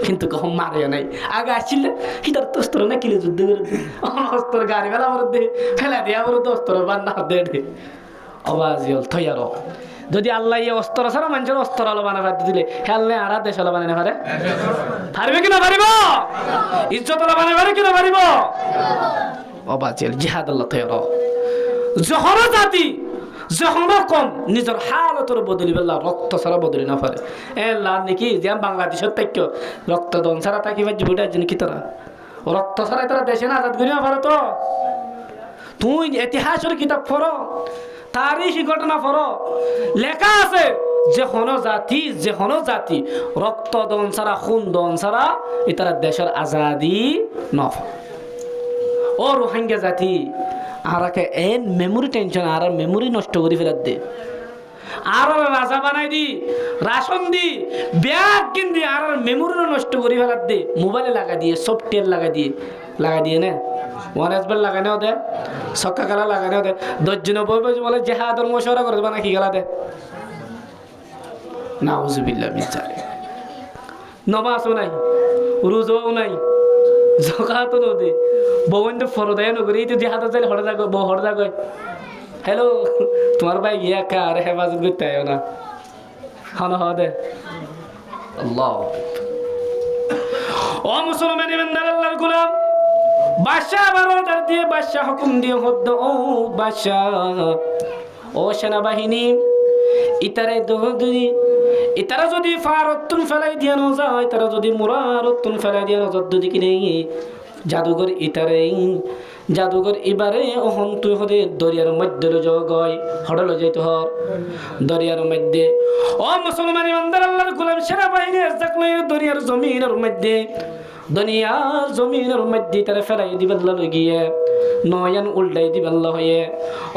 কিন্তু কখন মারে নাই আগে আসছিল হিতার তো অস্ত্র না কিলে যুদ্ধ করে অস্ত্র গাড়ি ফেলা বলে দে ফেলা দিয়া বলে তো অস্ত্র বান্না দে দে অবাজিয়ল থইয়ার যদি আল্লাহ এই অস্ত্র ছাড়া মানুষের অস্ত্র আলো বানা দিলে খেললে আর দেশ আলো বানাই না পারে পারবে কিনা পারিব ইজ্জত আলো বানাই পারে কিনা পারিব অবাজিয়ল জিহাদ আল্লাহ থইয়ার যখন জাতি যখন কম নিজের হালতর বদলি বেলা রক্ত ছাড়া বদলি না পারে এ লাল নাকি যে বাংলাদেশের তাক্য রক্ত দন ছাড়া তাকি বাজি বুড়া জন্য কি তারা রক্ত ছাড়া তারা দেশে না আজাদ করিয়া পারে তো তুই ইতিহাসের কিতাব পড়ো তারিখি ঘটনা পড়ো লেখা আছে যে কোনো জাতি রক্ত দন ছাড়া খুন দন ছাড়া এটারা দেশের আজাদি নফ ও রোহিঙ্গা জাতি আরাকে এন মেমোরি টেনশন আর মেমোরি নষ্ট করে ফেলার দে আর রাজা বানাই দি রাশন দি ব্যাগ কিন দি আর মেমোরি নষ্ট করে ফেলার দে মোবাইলে লাগা দিয়ে সফটওয়্যার লাগা দিয়ে না ওয়ানেসবেল লাগানো দে সক্কা গালা লাগানো দে 10 জন বলে জেহাদের মশওয়ারা করে দেবা নাকি গালা দে নাউজুবিল্লাহ মিন জালিক নমাজও নাই রোজাও নাই যাকাতও নদে ববন্দ ফরদায় নগরী তো জেহাদ যাইলে হড়া যাগো বউ হড়া যাগো হ্যালো তোমার ভাই ইয়া কার হেফাজত করতে আয় না খানা হওয়া দে আল্লাহ ও মুসলমান ইমানদার আল্লাহর গোলাম বাদশা আবার অর্ডার দিয়ে বাদশা হুকুম দিয়ে হদ্দ ও বাদশা ও সেনাবাহিনী ইতারা যদি ফারতুন ফেলাই দিয়ে না যায় তারা যদি মুরারতুন ফেলাই দিয়ে না যদি কিনে জাদুঘর এবারে ওহন তুই হদে দরিয়ার মধ্যে জগয় হড়ল যেতে হর দরিয়ার মধ্যে ও মুসলমান ইমানদার আল্লাহর গোলাম সেনাবাহিনী দেখলে দরিয়ার জমিনের মধ্যে তারা ফেলাই দিবেল্লা গিয়ে নয়ন উল্টাই দিবেল্লা হয়ে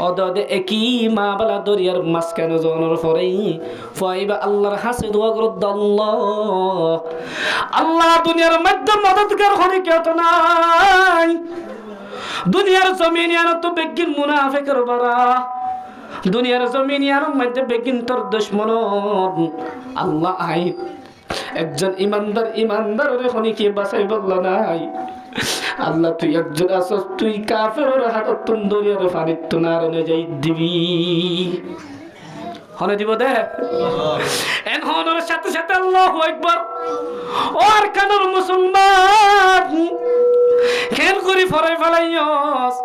অদে একই মা বালা দরিয়ার মাঝখানে জনের পরেই ফাইবা আল্লাহর হাসে দোয়া করদ আল্লাহ দুনিয়ার মধ্যে মদতগার হনে কেউ তো নাই দুনিয়ার জমিন আর তো বেগিন মুনাফিকের বারা দুনিয়ার জমিন আর মধ্যে বেগিন তোর দুশমন আল্লাহ আই একজন ইমানদার রে হনি কি বাঁচাই বলল নাই আল্লাহ তুই একজন আসস তুই কাফেরের হাতত তুন দুনিয়ার ফানিত তুনার নে যাই দিবি হনে দিব দে এন হনর সাথে সাথে আল্লাহু আকবার ওর কানর মুসলমান খেল করি ফরাই ফেলাইয়স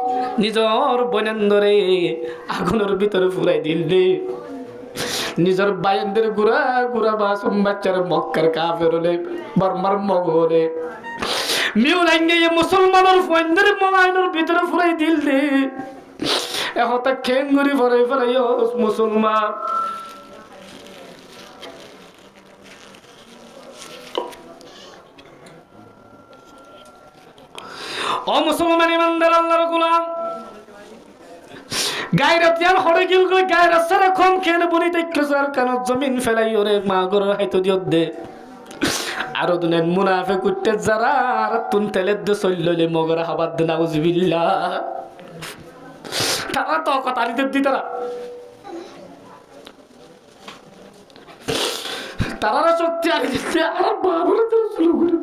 নিজর বনেন্দরে আগুনের ভিতরে ফুরাই দিল দে নিজের বায়নদের গুড়া বাসম বাচ্চার মক্কার কাফের হলে বর্মার মগ হলে মিউলাইঙ্গে মুসলমানের ফয়েন্দের মোবাইলের ভিতরে ফুরাই দিল দে এখন খেন করি ফরাই ফেলাইয়স মুসলমান ও মুসলমান ইমানদার আল্লাহর গোলাম গায়রাত ইয়ার হড়ে গিল কই গায়রাত সারা কম কেন বনি দেখছার কান জমিন ফেলাই ওরে মা গর হাইতো দিও দে আর দুনেন মুনাফিক উঠতে যারা আর তুন তেলে দে সইললে মগর হাবাদ দে নাউজুবিল্লাহ তারা তো কথা দিতে তারা শক্তি আর দিতে আর বাবুরে তো শুরু করে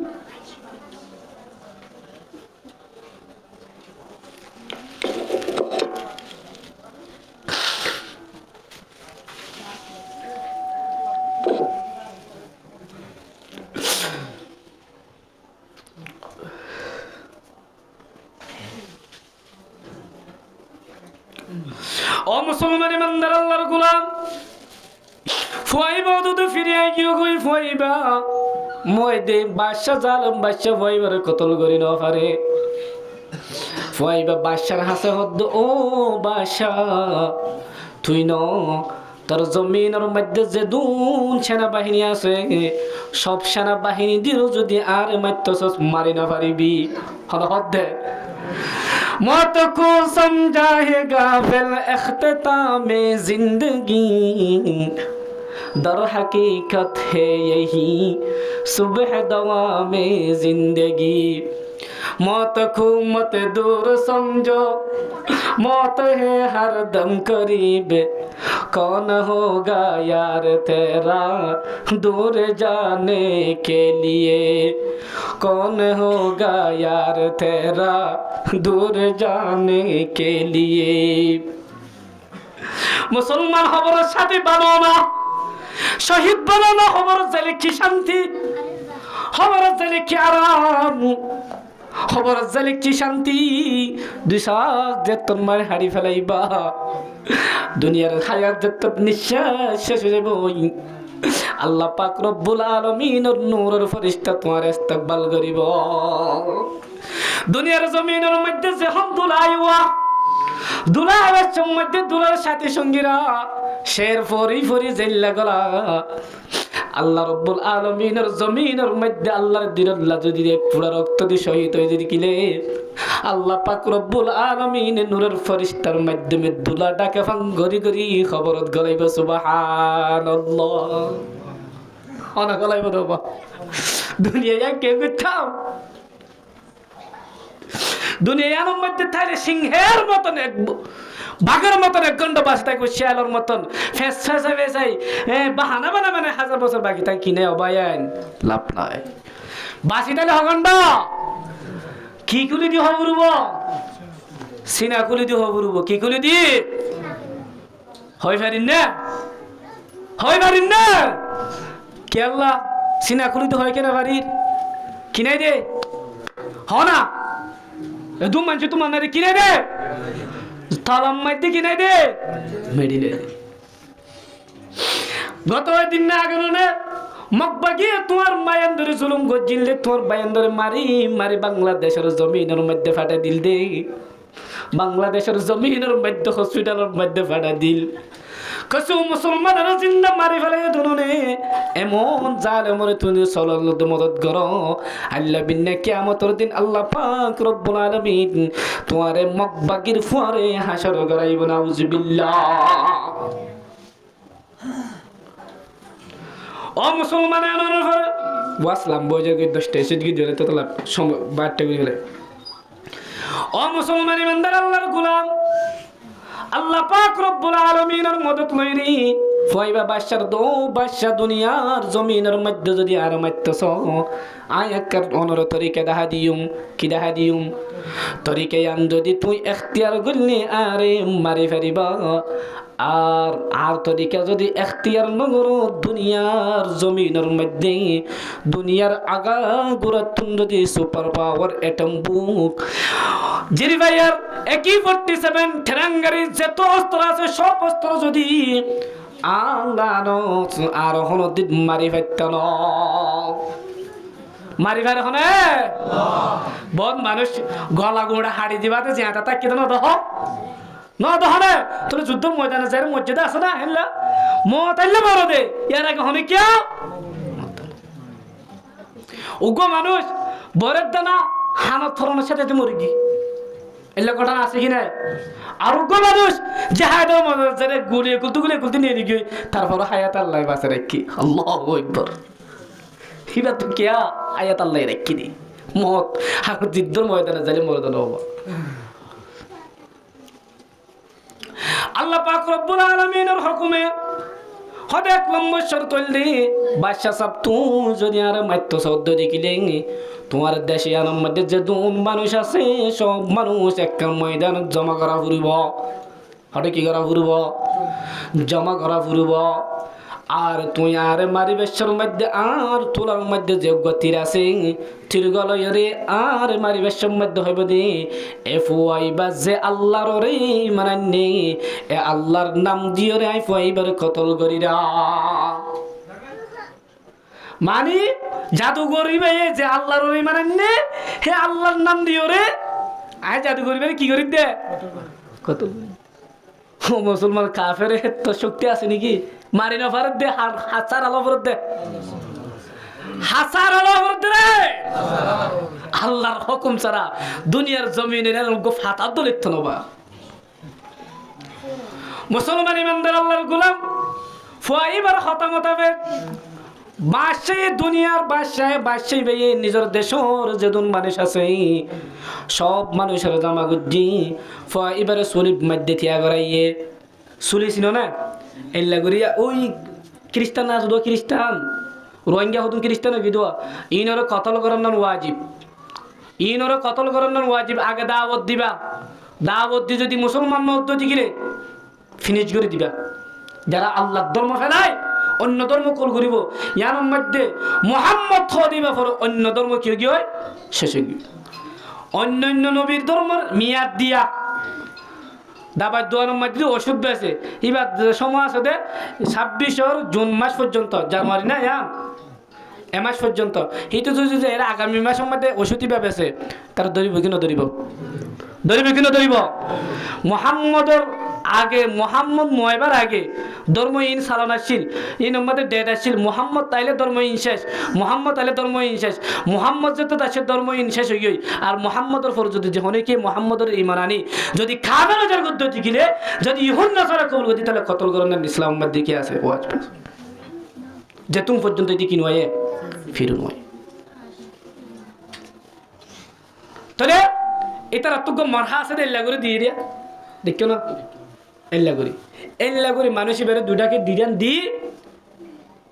ও মুসলমান ইমানদার আল্লাহর গোলাম, ফুয়াইবা দুধ ফিরিয়ে গিয়ে গই ফুয়াইবা মই দে বাদশা জালম বাদশা ফুয়াইবার কতল করি ন পারে। ফুয়াইবা বাদশার হাসে হদ্দ, ও বাদশা তুই ন তোর জমিনের মধ্যে যে দুন সেনাবাহিনী আছে সব সেনাবাহিনী দিল যদি আর মারতেছস মারি না পারিবি। হদ্দে मौत को समझाएगा फिल इख्तितामे जिंदगी, दर हकीकत है यही सुबह दवा में जिंदगी। मौत को मत दूर समझो, मौत है हर दम करीब, कौन होगा यार तेरा दूर जाने के लिए, कौन होगा यार तेरा दूर जाने के लिए। मुसलमान खबर साथी बनो ना, शहीद बनो ना, खबर जले की शांति, खबर जले की आराम, खबर जले की शांति। दुसाक जे तुम्हार हारी फैलाइबा दुनियार हायात जे तुम निश्वास शेष हो जाबो। আল্লাহ পাক রব্বুল আলামিনের নূরের ফেরেশতা তোমার ইস্তেকবাল করিব। দুনিয়ার জমিনের মধ্যে যে হাম দুলাইওয়া দুলাইওয়ার মধ্যে দুলার সাথী সঙ্গীরা শের ফরি ফরি জেল্লা গলা। আল্লাহ রব্বুল আলামিনের জমিনের মধ্যে আল্লাহর দিনল্লাহ যদি এক পুরা রক্ত দিয়ে শহীদ হয়ে যদি কিলে আল্লাহ পাক রব্বুল আলামিনের নূরের ফেরেশতার মাধ্যমে দুলা ডাকে ফাং গরি গরি খবরত গলাইব সুবহানাল্লাহ। অনা গলাইব দেবা দুনিয়া কে গুছাও দুনিয়ার মধ্যে তাইলে সিংহের মতন এক বাঘের মতন এক গন্ড বাস থাকবে শিয়ালের মতন ফেস ফেসে ফেসাই বাহানা বানা হাজার বছর বাকি তাই কিনে অবায়ান লাভ নাই। বাসি তাহলে হগন্ড কি কুলি দি হবুরব সিনা কুলি দি হবুরব কি কুলি দি হয় পারিন না হয় পারিন না কে আল্লাহ সিনা কুলি দি হয় কেনা পারির কিনাই দে হ না দু মানুষ তোমার নারে কিনে দে তালাম মাইতে কিনে দে মেডিলে। গত দিন না আগে মক্কা গিয়ে তোমার মায়ান ধরে জুলুম গজিলে তোমার বায়ান ধরে মারি মারি বাংলাদেশের জমিনের মধ্যে ফাটা দিল দে। বাংলাদেশের জমিনের মধ্যে হসপিটালের মধ্যে ফাটা দিল। কসু মুসলমানেরা জিন্দা মারি ফেলে দুনে এমন জালেমরে তুমি সলাল্লাহ মদদ করো আল্লাহ বিন্নে কিয়ামতের দিন আল্লাহ পাক রব্বুল আলামিন তোমারে মকবাগির ফুয়ারে হাসর করাইব নাউজুবিল্লাহ। ও মুসলমান আনার পরে ওয়াসলাম বজে 10টা সিদ্ধি দিলে তো তালা 12টা গেলে। ও মুসলমান ইমানদার আল্লাহর গোলাম আল্লাহ পাক রব্বুল আলামিনের মদদ লইরি ফয়বা বাদশার দো বাদশা দুনিয়ার জমিনের মধ্যে যদি আর মাইতেছ আয়াকার অনর তরিকা দেখা দিউম কি দেখা দিউম তরিকা আন যদি তুই ইখতিয়ার করলি আরে মারি ফেরিবা আর তরিকা যদি ইখতিয়ার নগরো দুনিয়ার জমিনের মধ্যে দুনিয়ার আগা গুরাতুন যদি সুপার পাওয়ার অ্যাটম বুক জিরি ভাইয়ার AK-47 ঠেরাঙ্গারি যত অস্ত্র আছে সব অস্ত্র যদি আর হনদিন মারি ফেলতেন মারি ফেলে হনে বহুত মানুষ গলা গুঁড়া হাড়ি দিবাতে জিয়াটা তাকি তো নদহ নদহনে তোর যুদ্ধ ময়দানে যাই মসজিদে আছে না হেললা মত আইলে বড় দে ইয়ার আগে হনে কে উগ্র মানুষ বরের দানা হানত ফরনের সাথে মরিগি এলা ঘটনা আছে কি না। আর উগ্র মানুষ জাহাদও মানুষ যারা গুলিয়ে কুলতে নিয়ে দিকে তারপর হায়াত আল্লাহ বাঁচা রাখি আল্লাহু আকবার হিবা তো কে হায়াত আল্লাহ রাখি দি মত আর যুদ্ধের ময়দানে যাইলে মরদান হবো। আল্লাহ পাক রব্বুল আলামিনের হুকুমে হদ এক নম্বর শর্ত হইলে বাদশা সাহেব তুই যদি আর মাত্র শব্দ দেখিলে তোমার দেশে আনার মধ্যে যে দুন মানুষ আছে সব মানুষ একটা ময়দান জমা করা ফুরব হঠাৎ কি করা ফুরব জমা করা ফুরব আর তুই আর মারি বেশর মধ্যে আর তোলার মধ্যে যোগ্য তীর আছে তীর গলয়রে আর মারি বেশর মধ্যে হইব দে এ ফুয়াইবা যে আল্লাহর রে মানান্নে এ আল্লাহর নাম দিও রে আই ফুয়াইবার কতল করিরা মানে জাদু করিবে যে আল্লাহর রে মানান্নে হে আল্লাহর নাম দিও রে আই জাদু করিবে কি করি দে কতল ও মুসলমান কাফের তো শক্তি আছে নাকি মারি না ফারত দে হাসার আলো ফরত দে হাসার আলো ফরত দে আল্লাহর হুকুম ছাড়া দুনিয়ার জমিনে ফাতা তো লিখত নবা মুসলমান ইমানদার আল্লাহর গোলাম ফুয়াইবার কথা মোতাবেক বাদশাহ দুনিয়ার বাদশাহ ভাইয়ে নিজের দেশের যেদুন মানুষ আছে সব মানুষের জামা গুজি এবারে সুলিপ মধ্যে থিয়া গড়াইয়ে সুলি ছিল না এল্লা করিয়া ওই খ্রিস্টান না শুধু খ্রিস্টান রোহিঙ্গা হতুন খ্রিস্টান বিধবা ইনর কতল করার নাম ওয়াজিব ইনর কতল করার নাম ওয়াজিব আগে দাওয়াত দিবা দাওয়াত দিয়ে যদি মুসলমান মধ্যে গিরে ফিনিশ করে দিবা যারা আল্লাহর ধর্ম ফেলায় অন্য ধর্ম কল করিব ইয়ার মধ্যে মুহাম্মদ খদিবা পর অন্য ধর্ম কি গিয়ে হয় শেষ হয়ে গিয়ে অন্যান্য নবীর ধর্মের মেয়াদ দিয়া দাবার দোয়ার মধ্যে ওষুধ বেছে এবার সময় আছে 26 জুন মাস পর্যন্ত জানুয়ারি না এ মাস পর্যন্ত সেইটো যদি এরা আগামী মাসের মধ্যে ওষুধ বেছে তারা ধরিব কি নধরিব মুহাম্মদর আগে মুহাম্মদ ময়বার আগে ধর্ম ইন চালন আসছিল ইন মধ্যে ডেট আসছিল মুহাম্মদ তাইলে ধর্ম ইন শেষ মুহাম্মদ তাইলে ধর্ম ইন শেষ মুহাম্মদ যত তাসের ধর্ম ইন শেষ হয়ে গই আর মুহাম্মদর ফর যদি যখন কি মুহাম্মদর ইমান আনি যদি খাবার হাজার গদ্য দিলে যদি ইহুন নাসারা কবুল গতি তাহলে কতল করেন ইসলাম মধ্যে কি আছে ওয়াজ যে তুমি পর্যন্ত এটি কি নয় ফিরু নয় তাহলে এটার অত্যন্ত মরহা আছে এল্লা করে দিয়ে দিয়া দেখছো না এল্লা করি মানুষ এবারে দুটাকে দিদান দি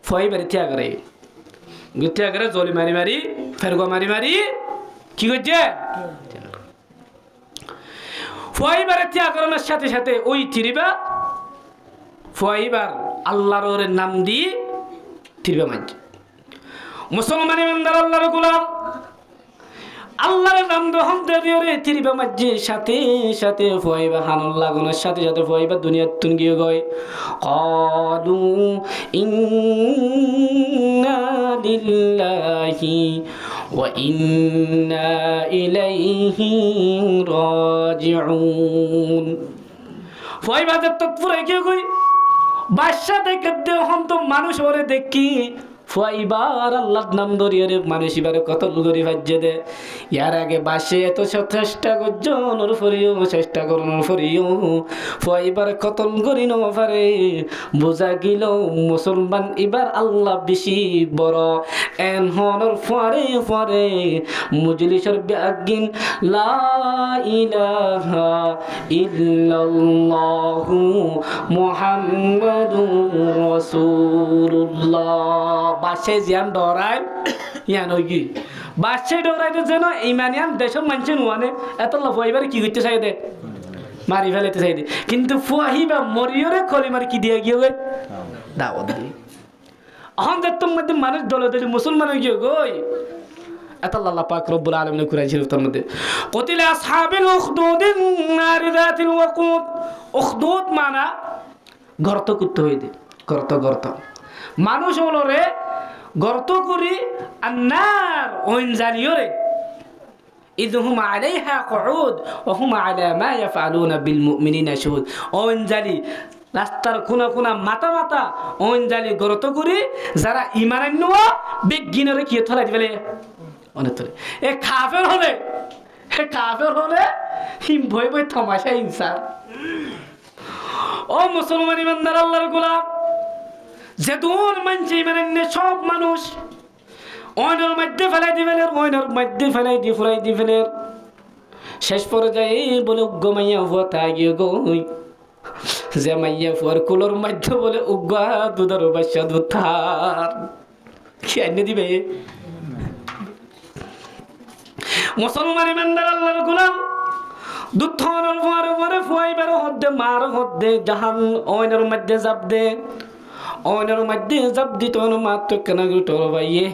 ফয় বেড়ে থিয়া করে জলি মারি ফেরগো মারি কি করছে ফয় বেড়ে থিয়া করানোর সাথে সাথে ওই থিরিবা ফয়বার আল্লাহর নাম দিয়ে থিরিবা মানছে মুসলমান ইমানদার আল্লাহর গোলাম আল্লাহর নাম গ্রহণ করে থিরিবা মাঝে সাথে সাথে ফয়বা হানুল লাগানোর সাথে সাথে ফয়বা দুনিয়ার তুন গিয়ে গয় ক্বালু ইন্না লিল্লাহি ওয়া ইন্না ইলাইহি রাজিউন ফয়বা যে তৎপরে গিয়ে গই বাদশা দেখে দেহন তো মানুষ ওরে দেখি ফুয়াইবার আল্লাহর নাম ধরিয়ে রে মানুষ এবারে কতল করি ভাজ্যে দে ইয়ার আগে বাসে এত চেষ্টা করজনের ফরিও চেষ্টা করুন ফরিও ফুয়াইবার কতল করি ন পারে বোঝা গেল মুসলমান এবার আল্লাহ বেশি বড় এনহনের ফরে মজলিসের ব্যাগিন লা ইলাহা ইল্লাল্লাহু মুহাম্মাদুর রাসূলুল্লাহ বাদশাহ জিয়ান ডরায় ইয়ান ওই কি বাদশাহ ডরাইতে যেন ইমানিয়ান দেশের মানুষ নোয়ানে এত ফুয়াইবার কি করতে চাই দে মারি ফেলাইতে চাই দে কিন্তু ফুয়াহিবা মরিয়রে খলি মারি কি দিয়ে গিয়ে গে দাওয়াত দিয়ে এখন যে তোর মধ্যে মানুষ দলে দলে মুসলমান হয়ে গিয়ে গই এত আল্লাহ পাক রব্বুল আলামিন কুরআন শরীফের মধ্যে কতিলা আসহাবিল উখদুদিন নারি যাতিল ওয়াকুদ উখদুদ মানা গর্ত করতে হই দে গর্ত মানুষ হলো রে গর্ত করি আন্নার ওইন জানিও রে ইদহুম আলাইহা কুউদ ওয়া হুম আলা মা ইয়াফআলুনা বিল মুমিনিনা শুহুদ ওইন জালি রাস্তার কোনা মাথা ওইন জালি গর্ত করি যারা ঈমান আননো বেগিনরে কি থলা দিবেলে অনেক তোলে এ কাফের হলে হিম ভয় তামাশা ইনসান ও মুসলমান ইমানদার আল্লাহর গোলাম যেদুন মানছে মানে সব মানুষ ওইনের মধ্যে ফেলাই দি ফেলে শেষ পর্যায়ে বলে উগ্র মাইয়া হুয়া তাগিয়ে গই যে মাইয়া হুয়ার কুলোর মধ্যে বলে উগ্রা দুধের বাচ্চা দুধ থার কি আইনে দিবে মুসলমান ইমানদার আল্লাহর গোলাম দুধ থানোর পরে ফুয়াইবার হদ্দে মার হদ্দে জাহান ওইনের মধ্যে যাব দে অনের মধ্যে জাপ দিত মাত্র কেন গুটোর ভাইয়ে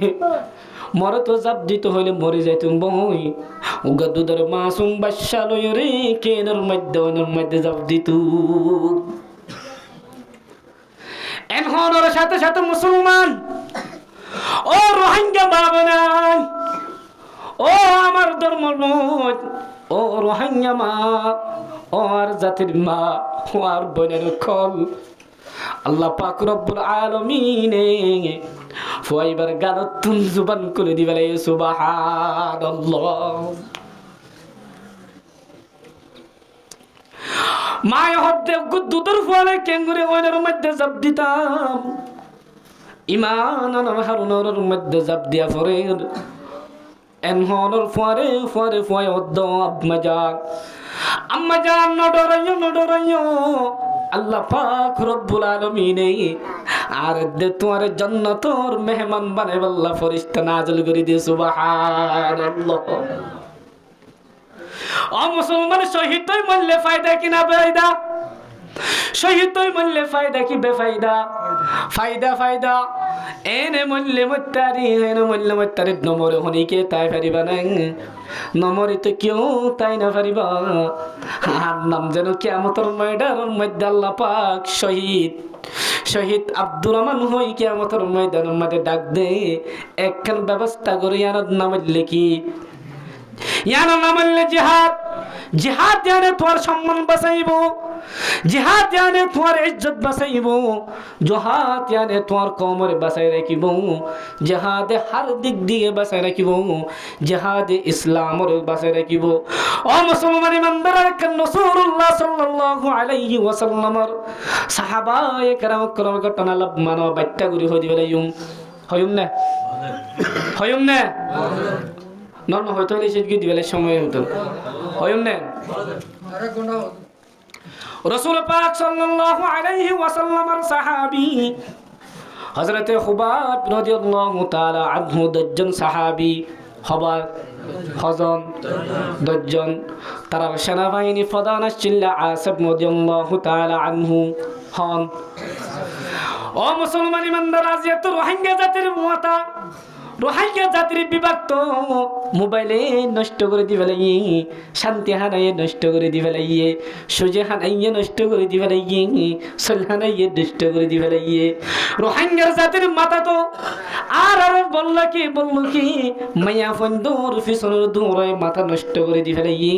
মরে তো জাপ দিতে হইলে মরে যাইতুম বই উগা দুধের মাসুম বাচ্চা লই রে কেনের মধ্যে অনের মধ্যে জাপ দিত এনহনের সাথে সাথে মুসলমান ও রোহিঙ্গা বাবনা ও আমার ধর্ম ও রোহিঙ্গা মা ও আর জাতির মা ও আর বোনের খল আল্লাহ পাক রব্বুল আলামিনে ফুয়াইবার গানতুন জুবান করে দিবেলে সুবহানাল্লাহ মায় হদ্দে গুদ্দুদর ফলে কেঙ্গুরে ওইনের মধ্যে জাপ দিতাম ইমান আনার হারুনের মধ্যে জাপ দিয়া পরে এনহনের ফুয়ারে ফুয়ারে ফুয়ায় হদ্দ আম্মা যান নডরাইও আল্লাহ পাক রব্বুল আলামিনে আর দে তোমার জান্নাতের মেহমান বানাই আল্লাহ ফেরেশতা নাযিল করে দিয়ে সুবহানাল্লাহ ও মুসলমান শহীদ হই মরলে ফায়দা কি না বেফায়দা শহীদ হই মরলে ফায়দা কি বেফায়দা ফায়দা এনে মরলে মত্তারি নমরে হনিকে তাই পারিবা না নমরে তো কেউ তাই না পারিবা আর নাম যেন কিয়ামতের ময়দানের মধ্যে আল্লাহ পাক শহীদ আব্দুর রহমান হই কিয়ামতের ময়দানের মধ্যে ডাক দে একখান ব্যবস্থা করে ইয়ার নাম লিখি ইয়ার নাম জিহাদ জানে তোমার সম্মান বাঁচাইব জিহাদ জানে তোমার ইজ্জত বাঁচাইব জিহাদ জানে তোমার কমর বাঁচাই রাখিব জিহাদে হার দিক দিয়ে বাঁচাই রাখিব জিহাদে ইসলামর বাঁচাই রাখিব ও মুসলমান ইমানদার রাসূলুল্লাহ সাল্লাল্লাহু আলাইহি ওয়াসাল্লামর সাহাবায়ে কেরাম ঘটনা লাভ মানো বাট্টা গুরি হই দিবে হয়ুম না নর্ম হয়তো এসে দিবেলে সময় হতো হয়ুম না রাসূল পাক সাল্লাল্লাহু আলাইহি ওয়াসাল্লামের সাহাবী হযরতে খুবাব রাদিয়াল্লাহু তাআলা আনহু দজন সাহাবী হবার হজন দজন তারা সেনাবাহিনী প্রধান ছিল আসিফ রাদিয়াল্লাহু তাআলা আনহু হন ও মুসলমান ইমানদার আজিয়াত রোহিঙ্গা জাতির মাতা রোহিঙ্গা জাতির বিভক্ত মোবাইলে নষ্ট করে দিবে লাগিয়ে শান্তি হানাইয়ে নষ্ট করে দিবে লাগিয়ে সুজে হানাইয়ে নষ্ট করে দিবে লাগিয়ে সল হানাইয়ে নষ্ট করে দিবে লাগিয়ে রোহিঙ্গার জাতির মাথা তো আর বলল কি মাইয়া ফোন দূর পিছনের দূরে মাথা নষ্ট করে দিবে লাগিয়ে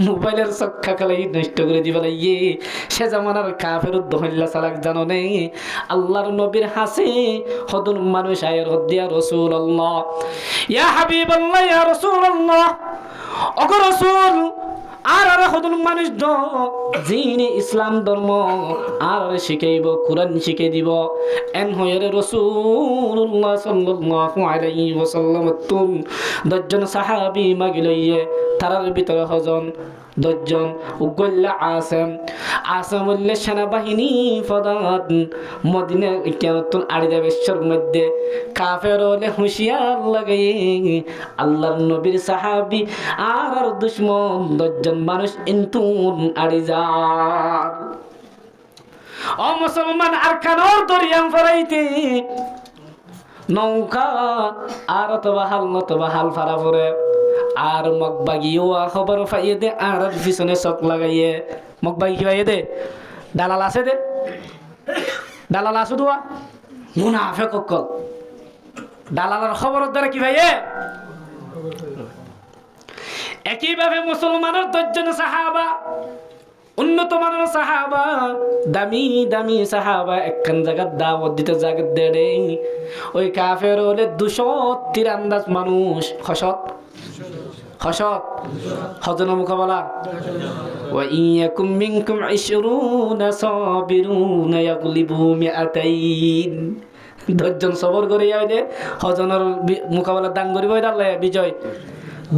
মোবাইলের চক্ষা খালাই নষ্ট করে দিবে লাগিয়ে সে জামানার কাফের দহল্লা চালাক জানো নেই আল্লাহর নবীর হাসে হদুন মানুষ আয়ের হদ্দিয়া রাসূলুল্লাহ ইয়া হাবিবাল্লাহ ইয়া রাসূলুল্লাহ ওগো রাসূল আর হদুন মানুষ দ জিনে ইসলাম ধর্ম আর শিখাইব কুরআন শিখাই দিব এন হয়রে রাসূলুল্লাহ সাল্লাল্লাহু আলাইহি ওয়াসাল্লাম তুম দজন সাহাবী মাগিলইয়ে তারার ভিতরে হজন দজন উগল্লা আসম উল্লে সেনাবাহিনী ফদাত মদিনা কেনতুন আড়িদাবেশ্বর মধ্যে কাফের হলে হুঁশিয়ার লাগাই আল্লাহর নবীর সাহাবী আর দুশ্মন দজন মানুষ ইন্তুন আড়ি যার ও মুসলমান আর কানোর দরিয়াম ফরাইতে নৌকা আর নতবা হাল ফারা পরে আর মগবাগিও খবর পাইয়ে দে আর পিছনে চক লাগাইয়ে মগবাগি কি পাইয়ে দে দালাল আছে দে দালাল আছো দোয়া মুনাফেক অকল দালালের খবরের দ্বারা কি ভাইয়ে একইভাবে মুসলমানের দশজন সাহাবা উন্নত মানের সাহাবা দামি সাহাবা একখান জায়গার দাওয়াত দিতে জায়গা দেড়ে ওই কাফের হলে 200 তীরান্দাজ মানুষ হসত হজন মুকাবলা ওয়া ইয়াকুম মিনকুম 20 সাবিরুন ইয়াগলিবু 200 দশজন সবর করে আইলে হজনের মুকাবলা দান করিব আল্লাহ বিজয়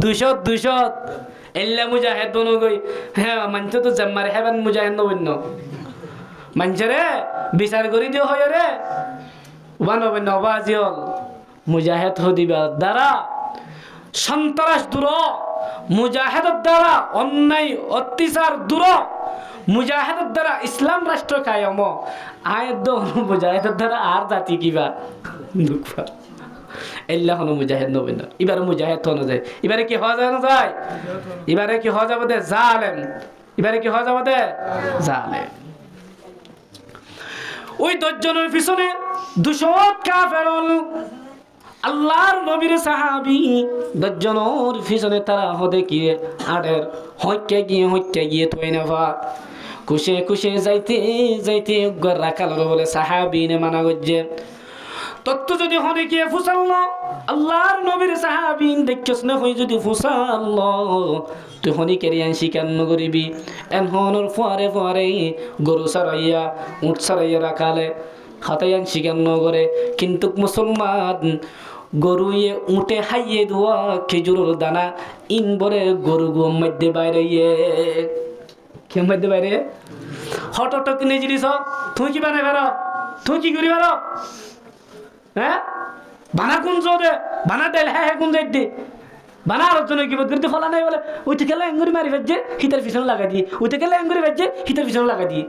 200 এল্লা মুজাহিদ বনো গই হ্যাঁ মানছ তো জাম্মার হেবান মুজাহিদ নবন্য মানছরে বিচার করি দিও হয় রে ওয়ানবন্য বাজিল মুজাহিদ হদিবা দ্বারা সন্ত্রাস দূর মুজাহিদের দ্বারা অন্যায় অত্যাচার দূর, মুজাহিদের দ্বারা ইসলাম রাষ্ট্র কায়েম। আয়দ মুজাহিদের দ্বারা আর জাতি কিবা দুঃখা এল্লা হনো মুজাহিদ নবীন। এবারে মুজাহিদ হনো যায়, এবারে কি হওয়া যায় না যায়? এবারে কি হওয়া যাবে দে জালেম, এবারে কি হওয়া যাবে দে জালেম। ওই 10 জনের পিছনে 200 কাফের আল্লাহর নবীর সাহাবী 10 জনের পিছনে তারা হদে কি আড়ের হইতে গিয়ে থই নেবা কুশে কুশে যাইতে যাইতে গর রাখালোর বলে সাহাবী নে মানা গজ্জে তত্ত্ব যদি হনে কি ফুসাল্লো আল্লাহর নবীর সাহাবী দেখছস না হই যদি ফুসাল্লো তুই হনি কেরিয়ান শিকার নগরিবি এন হনর ফুয়ারে ফুয়ারে গরু সারাইয়া উট সারাইয়া রাখালে হাতায়ান শিকার নগরে। কিন্তু মুসলমান গরুয়ে উঠে হাইয়ে দোয়া খেজুরের দানা ইন বরে গরু গো মধ্যে বাইরে কে মধ্যে বাইরে হঠাৎ কিনে জিনিস তুই কি বানাই বেরো, তুই কি করি বেরো, হ্যাঁ বানা কোন চোদে বানা দেল হ্যাঁ কোন যাই দে বানা আলোচনা কি বলতে ফলা নাই বলে ওইতে গেলে এঙ্গুরি মারি ফেলছে হিতার পিছনে লাগা দিয়ে, ওইতে গেলে এঙ্গুরি ফেলছে হিতার পিছনে লাগা দিয়ে।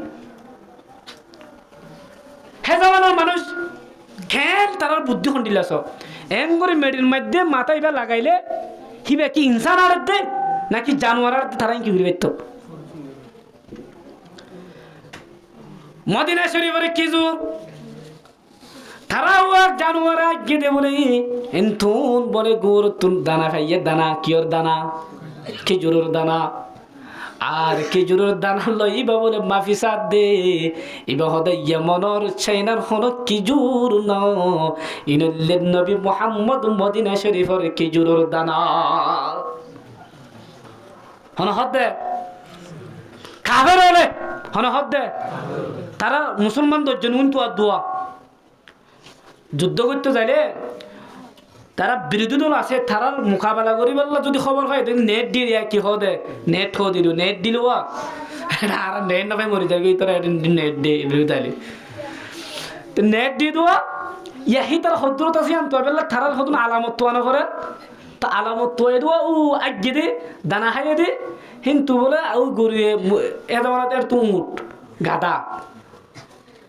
হ্যাঁ জামানোর মানুষ খেল তার বুদ্ধি খন্ডিলাস এঙ্গুরি মেডির মধ্যে মাথা এবার লাগাইলে হিবে কি ইনসান আর দে নাকি জানোয়ার আর তারা কি ঘুরে বেরত। মদিনা শরীফের খেজুর তারাও এক জানোয়ার আগে দে বলে এনথুন বলে গুড় তুন দানা খাইয়ে দানা কিয়র দানা খেজুরের দানা আর খেজুরের দানা লইবা বলে মাফি সাদ দে ইবা হদে ইয়েমনর চাইনার হন খেজুর ন ইনল্লেন নবী মুহাম্মদ মদিনা শরীফের খেজুরের দানা হন হদে কাফের হলে হন হদে তারা মুসলমান 10 জন উনতু আর দোয়া যুদ্ধ করতে যাইলে তারা বিরোধী দল আছে তারার মোকাবেলা করি বললা যদি খবর হয় নেট দিয়ে কি হদে নেট হো দিল নেট দিল আর নেট না ভাই মরি যাবে তোরা নেট দিয়ে বিরোধাইলি তো নেট দিয়ে দেওয়া ইয়াহি তার হদ্রত আছে আনতো বেলা তারার হতুন আলামত তো আনা করে তা আলামত তো দেওয়া ও আগে দে দানা খাইয়ে দে কিন্তু বলে ও গড়িয়ে এদার তুমুট গাদা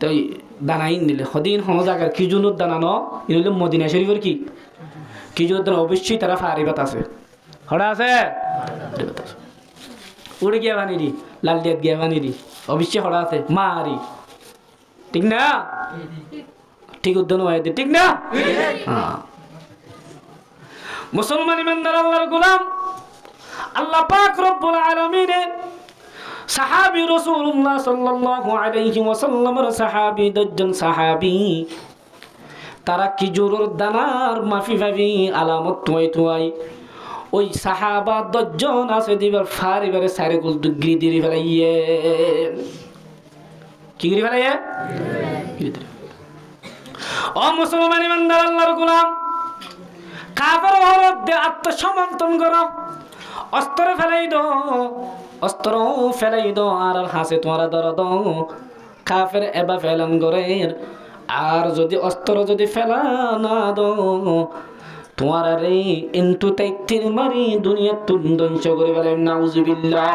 তো দানা ইন দিলে সদিন হন জায়গার খিজুরের দানা ন ইনলে মদিনা শরীফের কি খিজুরের দানা অবশ্যই তারা ফারিবাত আছে হড়া আছে উড়ে গিয়া বানি দি লাল দিয়াত গিয়া বানি দি অবশ্যই হড়া আছে মারি ঠিক না ঠিক উদ্যান হয় ঠিক না মুসলমান ইমানদার আল্লাহর গোলাম আল্লাহ পাক রব্বুল আলামিন সাহাবী রাসূলুল্লাহ সাল্লাল্লাহু আলাইহি ওয়াসাল্লামের সাহাবী 10 জন সাহাবী তারা খেজুরের দানার মাফি ভাবি আলামত তুই ওই সাহাবা 10 জন আছে দিবার ফারিবারে সারে গুল দুগরি দিরি ফেলাইয়ে কি করি ফেলাইয়ে ও মুসলমান ইমানদার আল্লাহর গোলাম কাফের বিরুদ্ধে আত্মসমর্পণ করো অস্ত্র ফেলাই দো আর হাসে তোমার দরদ কাফের এবা ফেলান করে আর যদি অস্ত্র যদি ফেলা না দো তোমার রে ইনটু তাইতির মারি দুনিয়া তুন্দঞ্চ করে ফেলে নাউজুবিল্লাহ।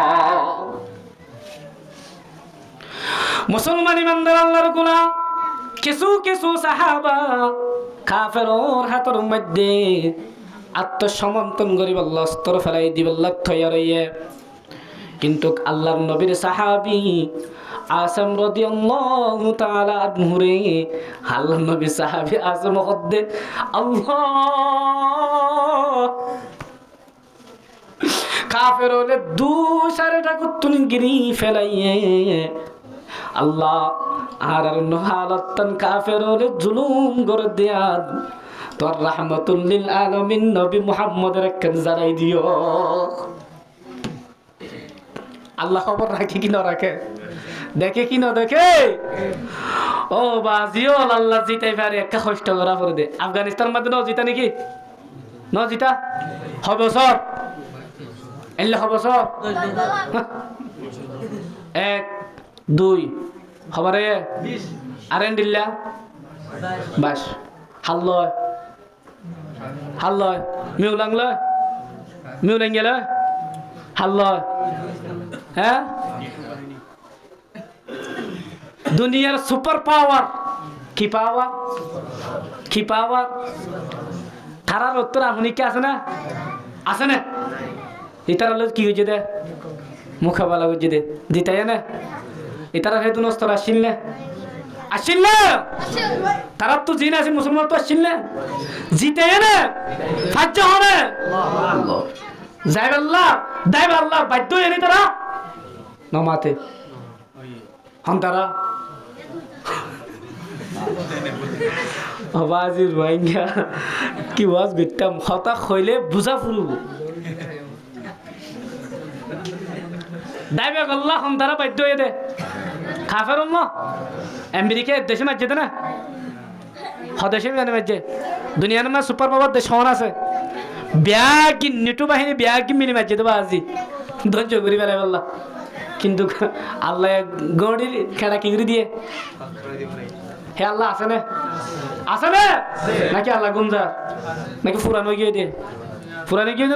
মুসলমান ইমানদার আল্লাহর গোলাম কিছু কিছু সাহাবা কাফেরর হাতের মধ্যে আত্মসমর্পণ করিব অস্ত্র ফেলাই দিব লক্ষ্য কিন্তু আল্লাহর নবীর সাহাবী আসম রাদিয়াল্লাহু তাআলা আনহু রে আল্লাহর নবী সাহাবী আসম হদ্দে আল্লাহ কাফের হলে দুসারেটা কুতুন গিরি ফেলাইয়ে আল্লাহ আর হালাতন কাফের হলে জুলুম করে দেয়া তোর রাহমাতুল লিল আলামিন নবী মুহাম্মদের একখান জানাই দিও। আল্লাহ খবর রাখে কি না রাখে, দেখে কি না দেখে। ও বাজিও আল্লাহ জিতাই পারে একটা কষ্ট করা করে দে। আফগানিস্তান মধ্যে ন জিতা নাকি ন জিতা হবে সব এলে হবে সব 1 2 খবরে আরেন দিল্লা বাস হাল্লয় মিউ লাংলে আল্লাহ হ্যাঁ দুনিয়ার সুপার পাওয়ার কি পাওয়ার কি পাওয়ার তারার উত্তর আপনি কি আছে না ইতারা কি হয়েছে দে মুখাবালা হয়েছে দে দিতাই না ইতারা হেতু নষ্ট আসছিল না তারা তো জিন আছে মুসলমান তো আসছিল না জিতে না সাহায্য হবে যাইবাল্লাহ দাইবাল্লাহ বাধ্য এনে তারা নমাতে হন তারা আবাজির রোহিঙ্গা কি ওয়াজ গিতাম হতাশ হইলে বুঝা ফুরব দাইবে গল্লা হন তারা বাধ্য হয়ে দে কাফের আমেরিকা দেশে মাঝে না হদেশে মাঝে দুনিয়ার মা সুপার পাওয়ার দেশ হন আছে ব্যাগি নেটু বাহিনী ব্যাগি মিলি মাঝে দেবো আজি ধৈর্য করি বেলা বললা কিন্তু আল্লাহ গড়ি খেড়া কি করে দিয়ে হে আল্লাহ আছে না নাকি আল্লাহ গুমজা নাকি ফুরানো গিয়ে দিয়ে ফুরানো গিয়ে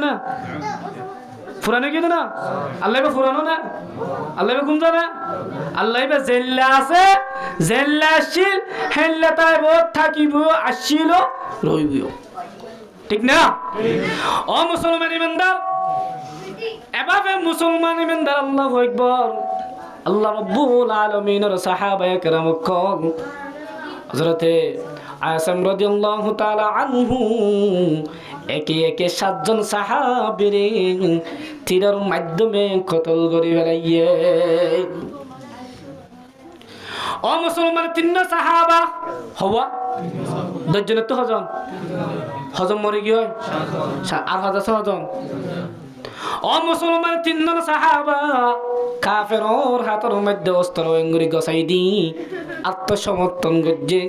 না আল্লাহ ফুরানো না আল্লাহ গুমজা না আল্লাহ জেল্লা আছে জেল্লা আসছিল হেল্লা তাই থাকিব আসছিল রইবিও ঠিক না ও মুসলমান ইমানদার এভাবে মুসলমান ইমানদার আল্লাহু আকবার আল্লাহ রাব্বুল আলামিনের সাহাবায়ে কেরাম কোন হযরতে আসম রাদিয়াল্লাহু তাআলা আনহু একে একে 7 জন সাহাবীরে তীরের মাধ্যমে কতল করে ফেলাইয়ে ও মুসলমান 3 সাহাবা হওয়া 10 জন তো হজম মরে গিয়ে আর হজন ও মুসলমান 3 জন সাহাবা কাফেরর হাতের মধ্যে অস্ত্র এঙ্গুরি গসাই দি আত্মসমর্পণ করছে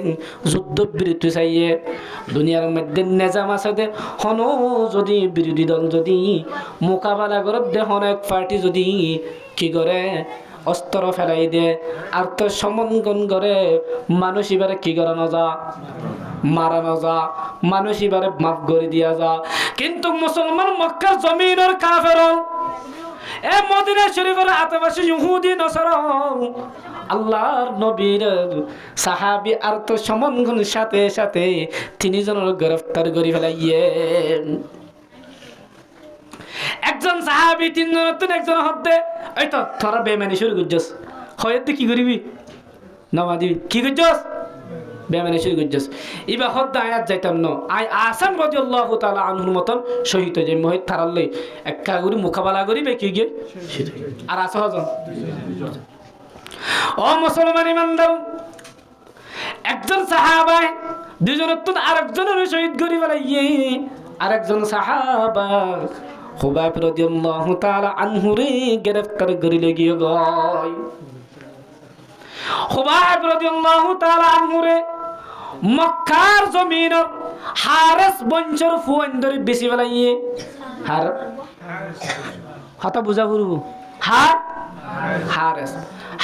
যুদ্ধ বিরতি চাইয়ে দুনিয়ার মধ্যে নিজাম আছে দে হন যদি বিরোধী দল যদি মোকাবেলা করে দে হন এক পার্টি যদি কি করে অস্ত্র ফেলাই দে আত্মসমর্পণ করে মানুষ এবারে কি করানো যা মারানো যা মানুষ এবারে মাফ করে দিয়া যা কিন্তু মুসলমান মক্কার জমিনের কাফের এ মদিনা শরীফের আশেপাশে ইহুদি নসারা আল্লাহর নবীর সাহাবী আর তো সমন্বয়ের সাথে সাথে 3 জনের গ্রেফতার করে ফেলাইয়ে একজন সাহাবী 3 জনের একজন হতে এই তো তোরা বেমানি শুরু করছস হয়তো কি করিবি নামা দিবি কি করছস বেমানি শুরু করছস এবার হদ আয়াত যাইতাম ন আই আসাম রাদিয়াল্লাহু তাআলা আনহুর মতন শহীদ হয়ে যাই মহিত থারালে একা করে মোকাবেলা করিবে কি গিয়ে আর আসা হজন ও মুসলমান ইমানদার একজন সাহাবা 2 জনের তো আরেকজনের শহীদ করি ফেলাইয়ে আরেকজন সাহাবা খুবাইব রাদিয়াল্লাহু তাআলা আনহু রে গ্রেফতার করিলে গিয়ে গয় খুবাইব রাদিয়াল্লাহু তাআলা আনহু রে মক্কার জমিনের হারেস বঞ্চর ফুয়ান ধরে বেশি ফেলাইয়ে হার হাতা বুঝা করব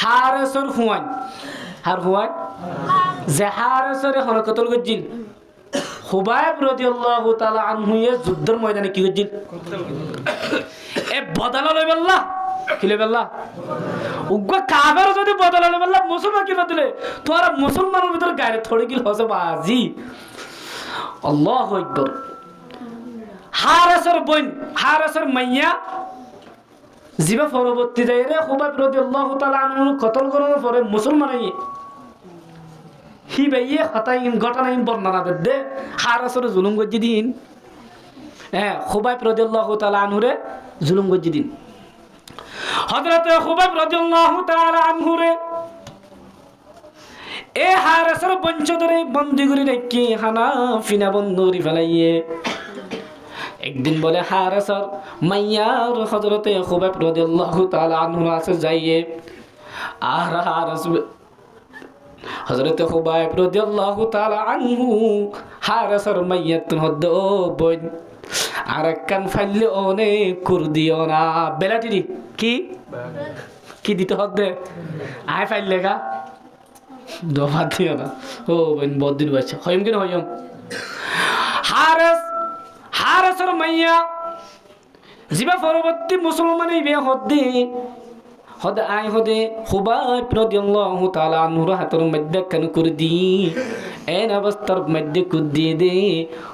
হারেসর ফুয়ান হার ফুয়ান যে হারেসরে হরকতল গজিল খুবাইব রাদিয়াল্লাহু তাআলা আনহু এ যুদ্ধের ময়দানে কি গজিল এ বদলা লই বললা কি লই বললা উগ্র কাফের যদি বদলা লই বললা মুসলমান কি বদলে তোরা মুসলমানের ভিতর গায়ে থড়ে গিল হসে বাজি আল্লাহু আকবার হারেসর মাইয়া জিবা পরবর্তী যাইরে খুবাইব রাদিয়াল্লাহু তাআলা আনহু কতল করার পরে মুসলমান হই হি ভাইয়ে হতাই ঘটনা বর্ণনা দে হারাসরে জুলুম গজি দিন খুবাইব রাদিয়াল্লাহু তাআলা আনহু রে জুলুম গজি দিন হযরত খুবাইব রাদিয়াল্লাহু তাআলা আনহু রে এ হারাসর বঞ্চদরে বন্দী করে রেখে হানাফিনা বন্ধুরি ফেলাইয়ে একদিন বলে হারাসর মাইয়ার হযরতে খুবাইব রাদিয়াল্লাহু তাআলা আনহু আছে যাইয়ে আর হারাস হযরত খুবাইব রাদিয়াল্লাহু তাআলা আনহু হারাসর মাইয়াত হদ ও বই আরেকখান ফাইলে ওনে কুরদিও না বেলাটি কি দিতে হদে আয় ফাইল লেখা দফা দিও না ও বই বদিন বাচ্চা হইম কিনা হইম হারাসর মাইয়া জিবা পরবর্তী মুসলমান ইবে হদে আই হদে হুবাইব রাদিয়াল্লাহু তাআলা আনহুর হাতের মধ্যে কান করে দি এন অবস্থার মধ্যে কুদি দে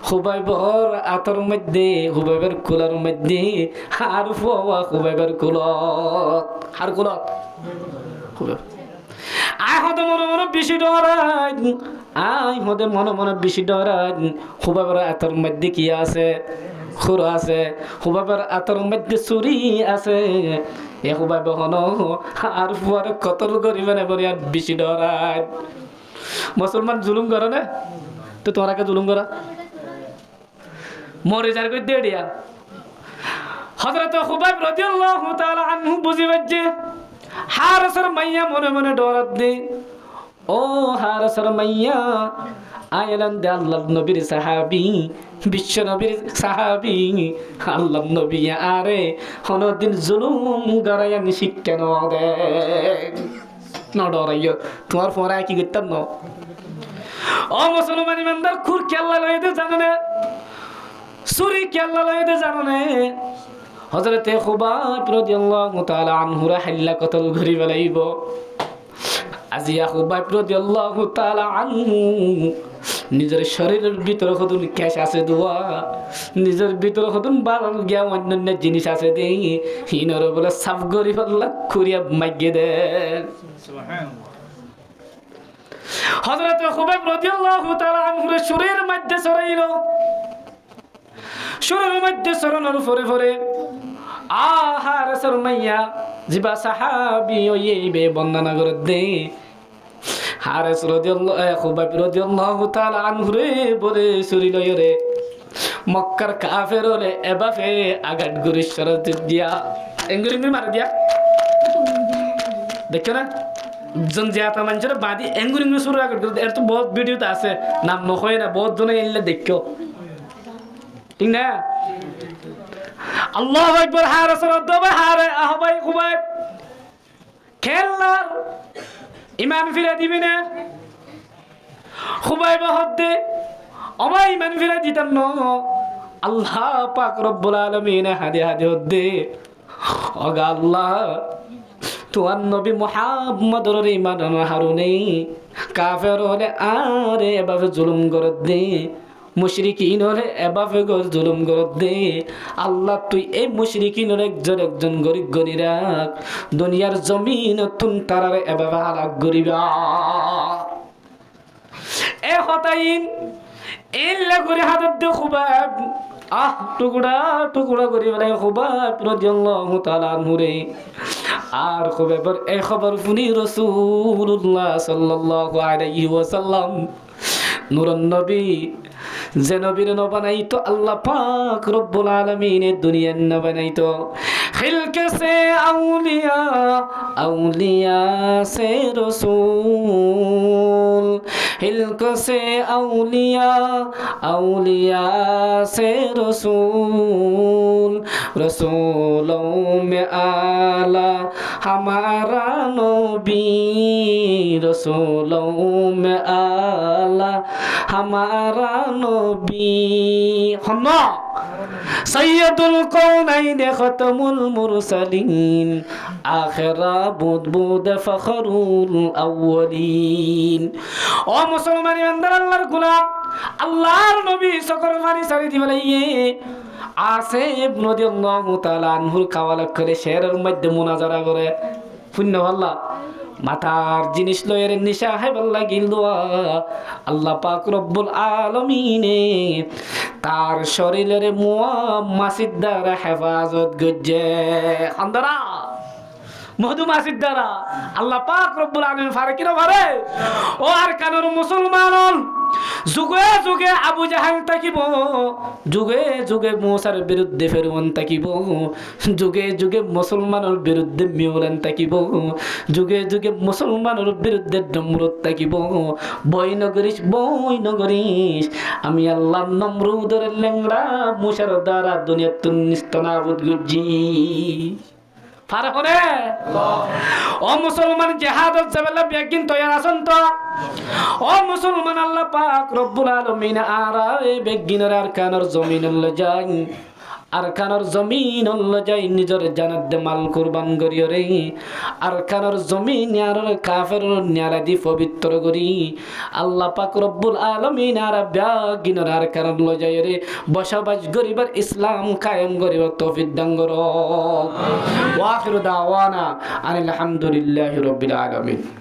হুবাইবর হাতের মধ্যে হুবাইবের কুলার মধ্যে আর ফওয়া হুবাইবের কুলত আর কুলত হুবাইব আই হদে মনে মনে বেশি ডরাই আই হদে মনে মনে বেশি ডরাই হুবাইবের হাতের মধ্যে কি আছে খুর আছে হুবাইবের হাতের মধ্যে ছুরি আছে এ হুবাইব হন আর ফুয়ার কতল করিবে না বলে আর বেশি ডরায় মুসলমান জুলুম করে না তো তোরাকে জুলুম করা মরে যার কই দিয়ে দিয়া হযরত হুবাইব রাদিয়াল্লাহু তাআলা আনহু বুঝিবাজে হারসর মাইয়া মনে মনে ডরাত দে ও হারসর মাইয়া আইলান দে আল্লাহর নবীর সাহাবী বিশ্ব নবীর সাহাবী আল্লাহর নবী আরে হনদিন জুলুম গরায়া নিশিক্ষা ন দে ন ডরাইও তোমার পরে কি করতাম ন ও মুসলমান ইমানদার খুর কেল্লা লইতে জানো না সুরি কেল্লা লইতে জানো না হযরতে খুবাইব রাদিয়াল্লাহু তাআলা আনহুরা হাল্লা কতল ঘুরি বেলাইব আজিয়া খুবাইব রাদিয়াল্লাহু তাআলা আনহু নিজের শরীরের ভিতরে কতন ক্যাশ আছে দোয়া নিজের ভিতরে কতন বালাল গিয়া অন্যান্য জিনিস আছে দেই হিনর বলে সাফ গরি ফল্লা খুরিয়া মাইগে দে সুবহানাল্লাহ হযরত খুবাইব রাদিয়াল্লাহু তাআলা আনহুর শরীরের মধ্যে সরাইলো শরীরের মধ্যে সরানোর পরে পরে আহার শর্মাইয়া জিবা সাহাবী ওইবে বন্দনা করে দে হারেস রাদিয়াল্লাহু খুবাইব রাদিয়াল্লাহু তাআলা আনহু রে বলে শরীর রে মক্কার কাফের হলে এবাফে আগাট গুরি শরত দিয়া এঙ্গুরি মার দিয়া দেখছো না জন জিয়াতা মানুষের বাদি এঙ্গুরি শুরু আগাট করে এর তো বহুত ভিডিওতে আছে নাম নয় না বহুত জনে এলে দেখো ঠিক না আল্লাহু আকবার হারেস রাদিয়াল্লাহু হারে আহবাই খুবাইব খেলনার ইমান ফিরে দিবি না খুবাইব হদ্দে আমার ইমান ফিরে দিতাম ন আল্লাহ পাক রব্বুল আলামিন হাদে হাদে হদ্দে অগা আল্লাহ তোমার নবী মুহাম্মদর ইমান হারুনে কাফের হলে আরে এভাবে জুলুম করে দে মুশরিকিন হলে এভাবে জুলুম করে দে আল্লাহ তুই এই মুশরিকিনের একজন গরিব গনি রাখ দুনিয়ার জমিন তুন তারার এভাবে হালাক করিবা এ হতাইন এল্লা করে হাতত দে খুবাইব টুকরা টুকরা করি বেলায় খুবাইব রাদিয়াল্লাহু তাআলা আনহু রে আর খুবাইবের এই খবর শুনি রাসূলুল্লাহ সাল্লাল্লাহু আলাইহি ওয়াসাল্লাম নূরুন নবী যে নবীর ন বানাইতো আল্লাহ পাক রব্বুল আলামিন দুনিয়ার ন বানাইতো খিলকে সে আউলিয়া আউলিয়া সে রাসূল খিলকে সে আউলিয়া আউলিয়া সে রাসূল রসূলোं में आला हमारा नबी रसूलों में आला हमारा नबी हन्ना सैयदुल कौनैन खतमुल मुरसलीन आखिरा बुद फखरुल अव्वलीन ओ मुसलमान अंदर अल्लाहर गुलाम अल्लाहर नबी सकर फानी सारी दिबलाइए আসিফ রাদিয়াল্লাহু তাআলা আনহুর কাওয়ালা করে শেরের মধ্যে মুনাজারা করে পুণ্য আল্লাহ মাতার জিনিস লয়ের নিশা হে বল্লা গিলদোয়া আল্লাহ পাক রব্বুল আলামিনে তার শরীরের মুয়া মাসিদ দ্বারা হেফাজত গজ্জে আন্দারা মধু মাসিদ দ্বারা আল্লাহ পাক রব্বুল আলামিন ফারে কিনা পারে ও আর কানুর মুসলমান যুগে যুগে আবু জাহাল তাকিব যুগে যুগে মুসার বিরুদ্ধে ফেরউন তাকিব যুগে যুগে মুসলমানের বিরুদ্ধে মিউলান তাকিব যুগে যুগে মুসলমানের বিরুদ্ধে নমরুদ তাকিব বই নগরিস আমি আল্লাহ নমরুদের লেংড়া মুসার দ্বারা দুনিয়া তুনিস্তনাবুদ গুজি ফারা করে ও মুসলমান জিহাদত যাবেলা বেগিন তৈয়ার আছেন তো ও মুসলমান আল্লাহ পাক রব্বুল আলামিন আরারে বেগিনের আরকানের জমিনের যাই আর কানর জমিন যাই নিজর জানাত দে মাল কুরবান করিও রে আর কানর জমিন আর কাফের নিয়ারা দি পবিত্র করি আল্লাহ পাক রব্বুল আলামিন আর ব্যাগিনর আর কানর যাই রে বসবাস করিবার ইসলাম কায়েম করিবার তৌফিক দান করো ওয়া আখিরু দাওয়ানা আলহামদুলিল্লাহি রাব্বিল আলামিন।